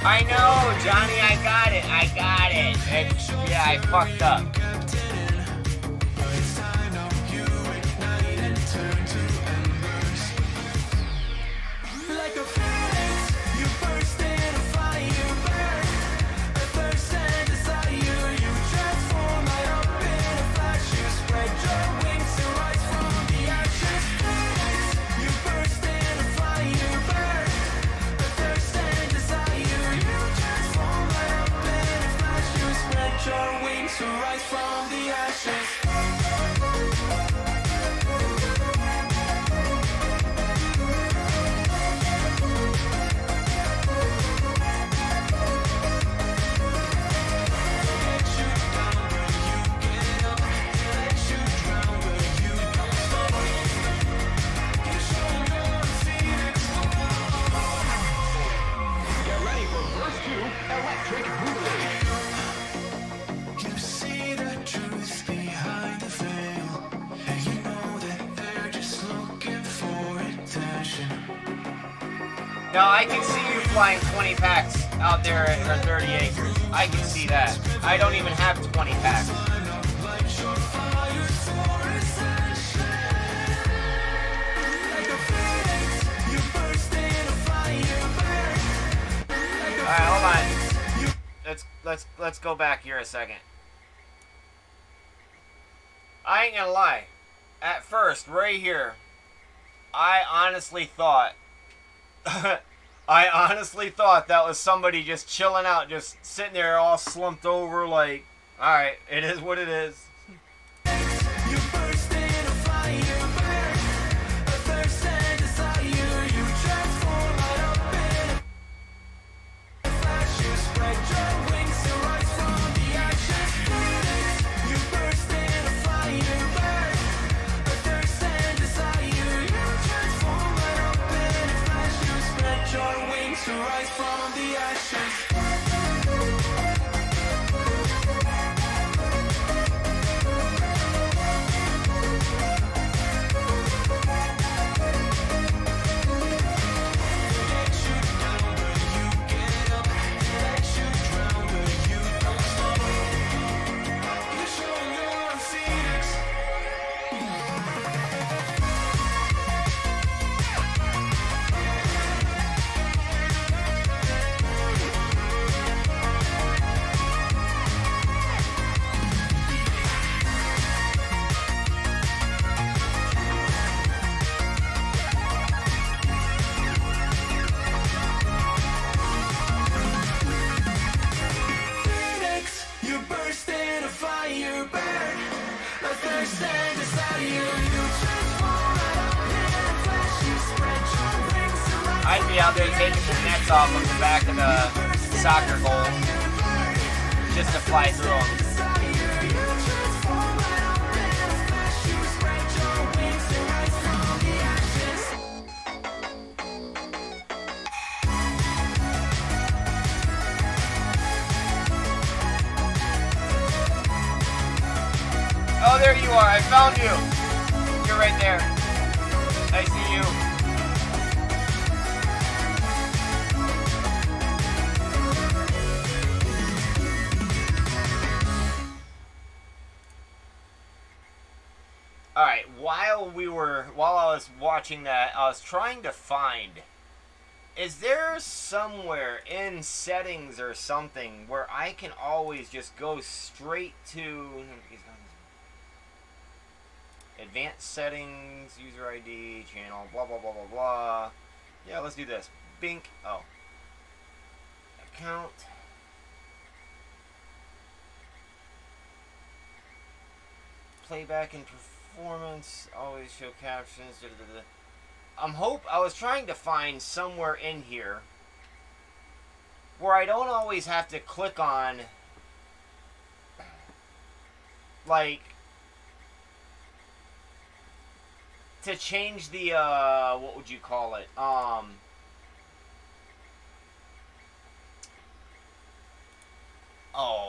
I know, Johnny, I got it. Yeah, I fucked up. Now, I can see you flying 20 packs out there at 30 acres. I can see that. I don't even have 20 packs. Alright, hold on. Let's go back here a second. I ain't gonna lie. At first, right here, I honestly thought that was somebody just chilling out, just sitting there all slumped over like, alright, it is what it is. You burst in a fire. I'd be out there taking the nets off of the back of the soccer goal just to fly through them. Oh, there you are. I found you. You're right there. I see you. Alright, while I was watching that, I was trying to find, is there somewhere in settings or something where I can always just go straight to advanced settings, user ID, channel, blah, blah, blah, blah, blah. Yeah, let's do this. Bink. Oh. Account. Playback and performance. Always show captions. Da, da, da, da. I was trying to find somewhere in here where I don't always have to click on, like, to change the, what would you call it? Oh,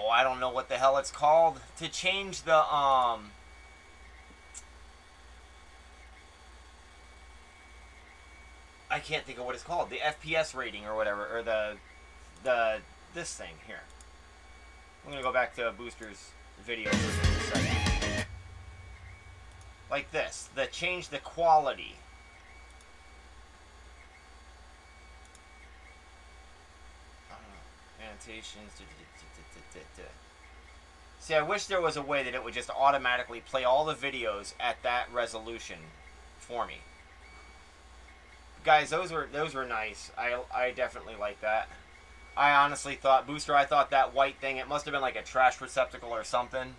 I don't know what the hell it's called. To change the, I can't think of what it's called. The FPS rating or whatever, or this thing here. I'm gonna go back to Booster's video for a second. Like this, change the quality. Annotations. See, I wish there was a way that it would just automatically play all the videos at that resolution for me. Guys, those were nice. I definitely like that. I honestly thought, Booster, I thought that white thing, it must have been like a trash receptacle or something.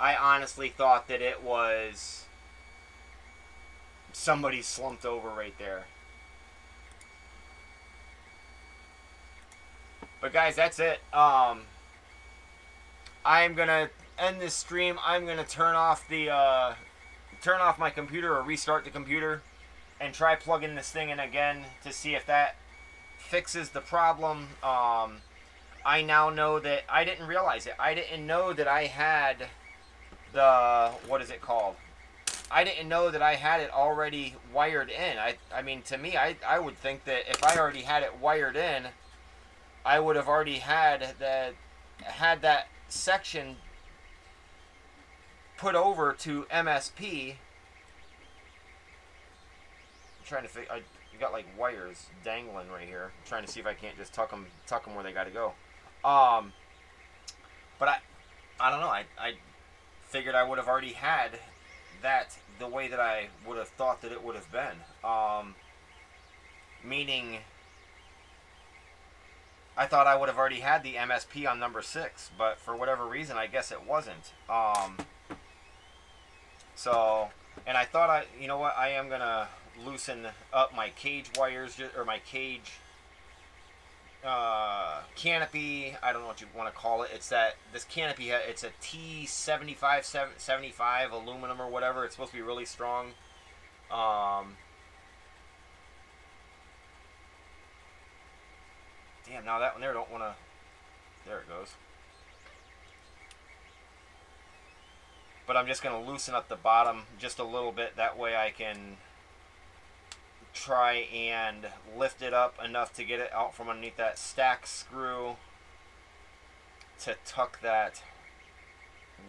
I honestly thought that it was somebody slumped over right there. But guys, that's it. I'm gonna end this stream. I'm gonna turn off my computer or restart the computer and try plugging this thing in again to see if that fixes the problem. I now know that I didn't realize it. I didn't know that I had the, what is it called? I didn't know that I had it already wired in. I mean, to me, I would think that if I already had it wired in, I would have already had that section put over to MSP. I'm trying to figure. You got like wires dangling right here. I'm trying to see if I can't just tuck them where they got to go. But I don't know. I figured I would have already had that the way that I would have thought that it would have been. Meaning, I thought I would have already had the MSP on number 6, but for whatever reason, I guess it wasn't. So, and I thought you know what, I am gonna loosen up my cage wires, or my cage canopy. I don't know what you want to call it. It's this canopy. It's a T75 aluminum or whatever. It's supposed to be really strong. Damn, now that one there don't want to. There it goes. But I'm just going to loosen up the bottom just a little bit. That way I can try and lift it up enough to get it out from underneath that stack screw to tuck that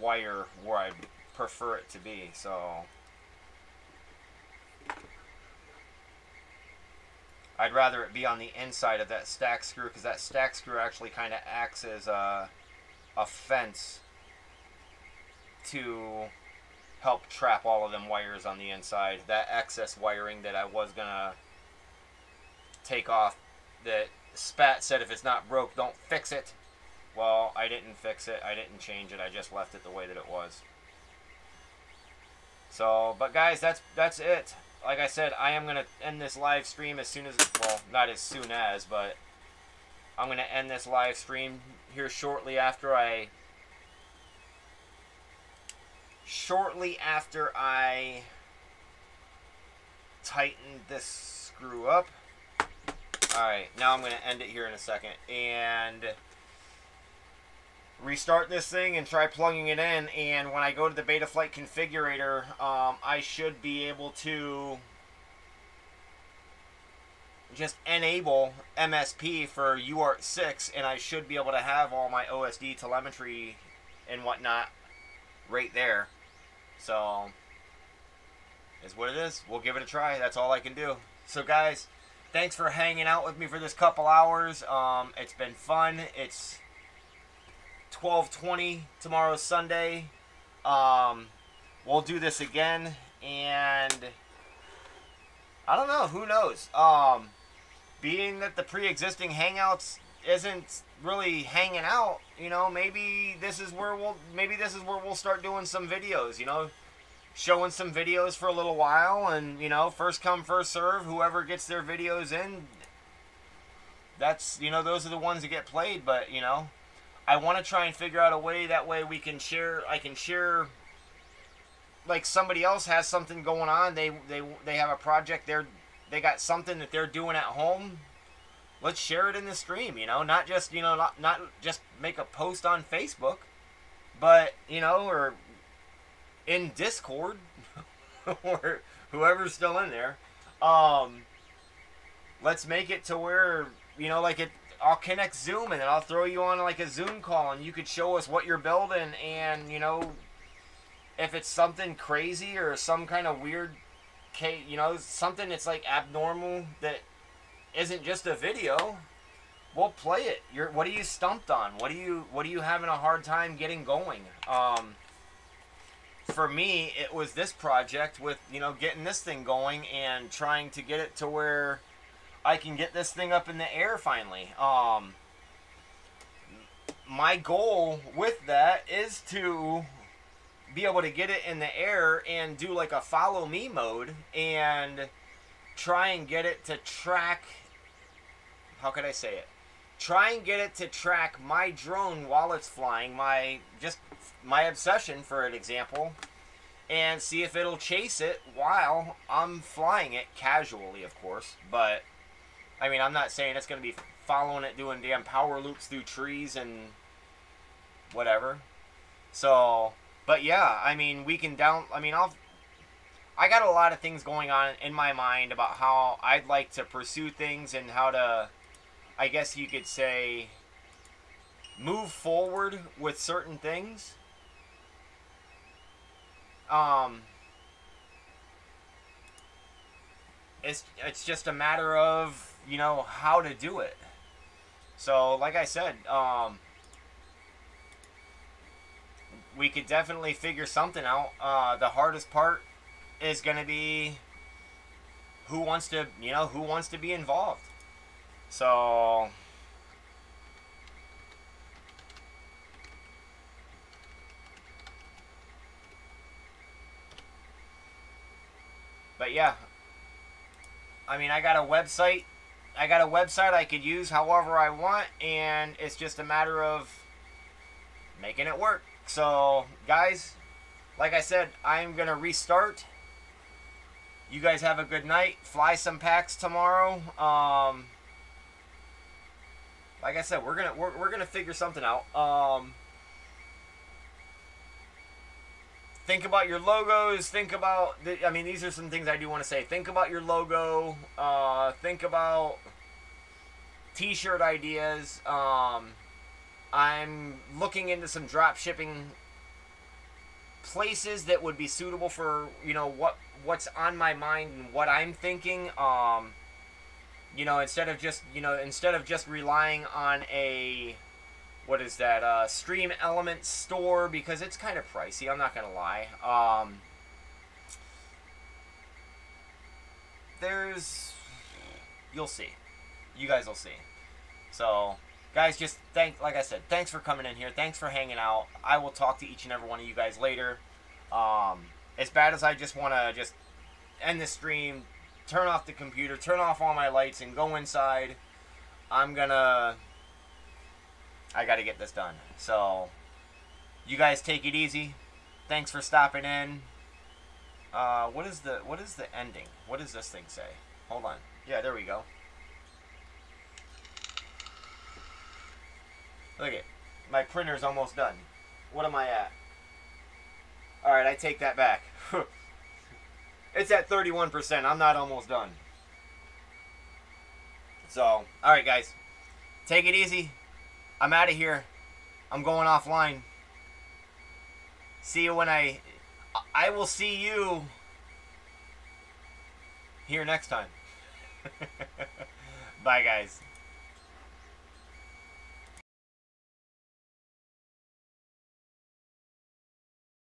wire where I prefer it to be. So I'd rather it be on the inside of that stack screw, because that stack screw actually kind of acts as a fence to help trap all of them wires on the inside. That excess wiring that I was gonna take off, that Spat said if it's not broke, don't fix it. Well, I didn't fix it. I didn't change it. I just left it the way that it was. So, but guys, that's it. Like I said, I am gonna end this live stream as soon as, well, not as soon as, but I'm gonna end this live stream here shortly after I tighten this screw up. Alright, now I'm going to end it here in a second and restart this thing and try plugging it in, and when I go to the Betaflight configurator, I should be able to just enable MSP for UART6, and I should be able to have all my OSD telemetry and whatnot right there. So, is what it is. We'll give it a try. That's all I can do. So guys, thanks for hanging out with me for this couple hours. It's been fun. It's 12:20. Tomorrow's Sunday. We'll do this again, and I don't know. Who knows? Being that the pre-existing Hangouts isn't really hanging out, you know, maybe this is where we'll start doing some videos, you know, showing some videos for a little while, and, you know, first come, first serve. Whoever gets their videos in, that's, you know, those are the ones that get played. But, you know, I want to try and figure out a way, that way we can share, I can share, like somebody else has something going on, they have a project, they got something that they're doing at home. Let's share it in the stream, you know, not just, you know, not just make a post on Facebook, but, you know, or in Discord, or whoever's still in there. Let's make it to where, you know, like I'll connect Zoom, and then I'll throw you on like a Zoom call, and you could show us what you're building, and, you know, if it's something crazy or some kind of weird, you know, something that's like abnormal that isn't just a video, we'll play it. What are you stumped on? What are you having a hard time getting going? For me, it was this project with, you know, getting this thing going and trying to get it to where I can get this thing up in the air finally. My goal with that is to be able to get it in the air and do like a follow me mode and try and get it to track, how could I say it? Try and get it to track my drone while it's flying, my obsession, for an example, and see if it'll chase it while I'm flying it, casually, of course. But, I mean, I'm not saying it's going to be following it, doing damn power loops through trees and whatever. So, but yeah, I mean, I got a lot of things going on in my mind about how I'd like to pursue things and how to, I guess you could say, move forward with certain things. It's just a matter of, you know, how to do it. So, like I said, we could definitely figure something out. The hardest part is going to be who wants to be involved. So, but yeah, I mean, I got a website I could use however I want, and it's just a matter of making it work. So, guys, like I said, I'm going to restart. You guys have a good night. Fly some packs tomorrow. Like I said, we're gonna figure something out. Think about your logos. Think about I mean, these are some things I do want to say. Think about your logo. Think about T-shirt ideas. I'm looking into some drop shipping places that would be suitable for, you know, what's on my mind and what I'm thinking. You know, instead of just relying on a, what is that, Stream Element store, because it's kind of pricey, I'm not gonna lie. You'll see. You guys will see. So, guys, just like I said, thanks for coming in here. Thanks for hanging out. I will talk to each and every one of you guys later. as bad as I just want to just end the stream, turn off the computer, turn off all my lights, and go inside, I gotta get this done. So, you guys take it easy. Thanks for stopping in. What is the ending? What does this thing say? Hold on. Yeah, there we go. Look it. My printer's almost done. What am I at? Alright, I take that back. It's at 31%. I'm not almost done. So, alright guys. Take it easy. I'm out of here. I'm going offline. See you when I will see you here next time. Bye guys.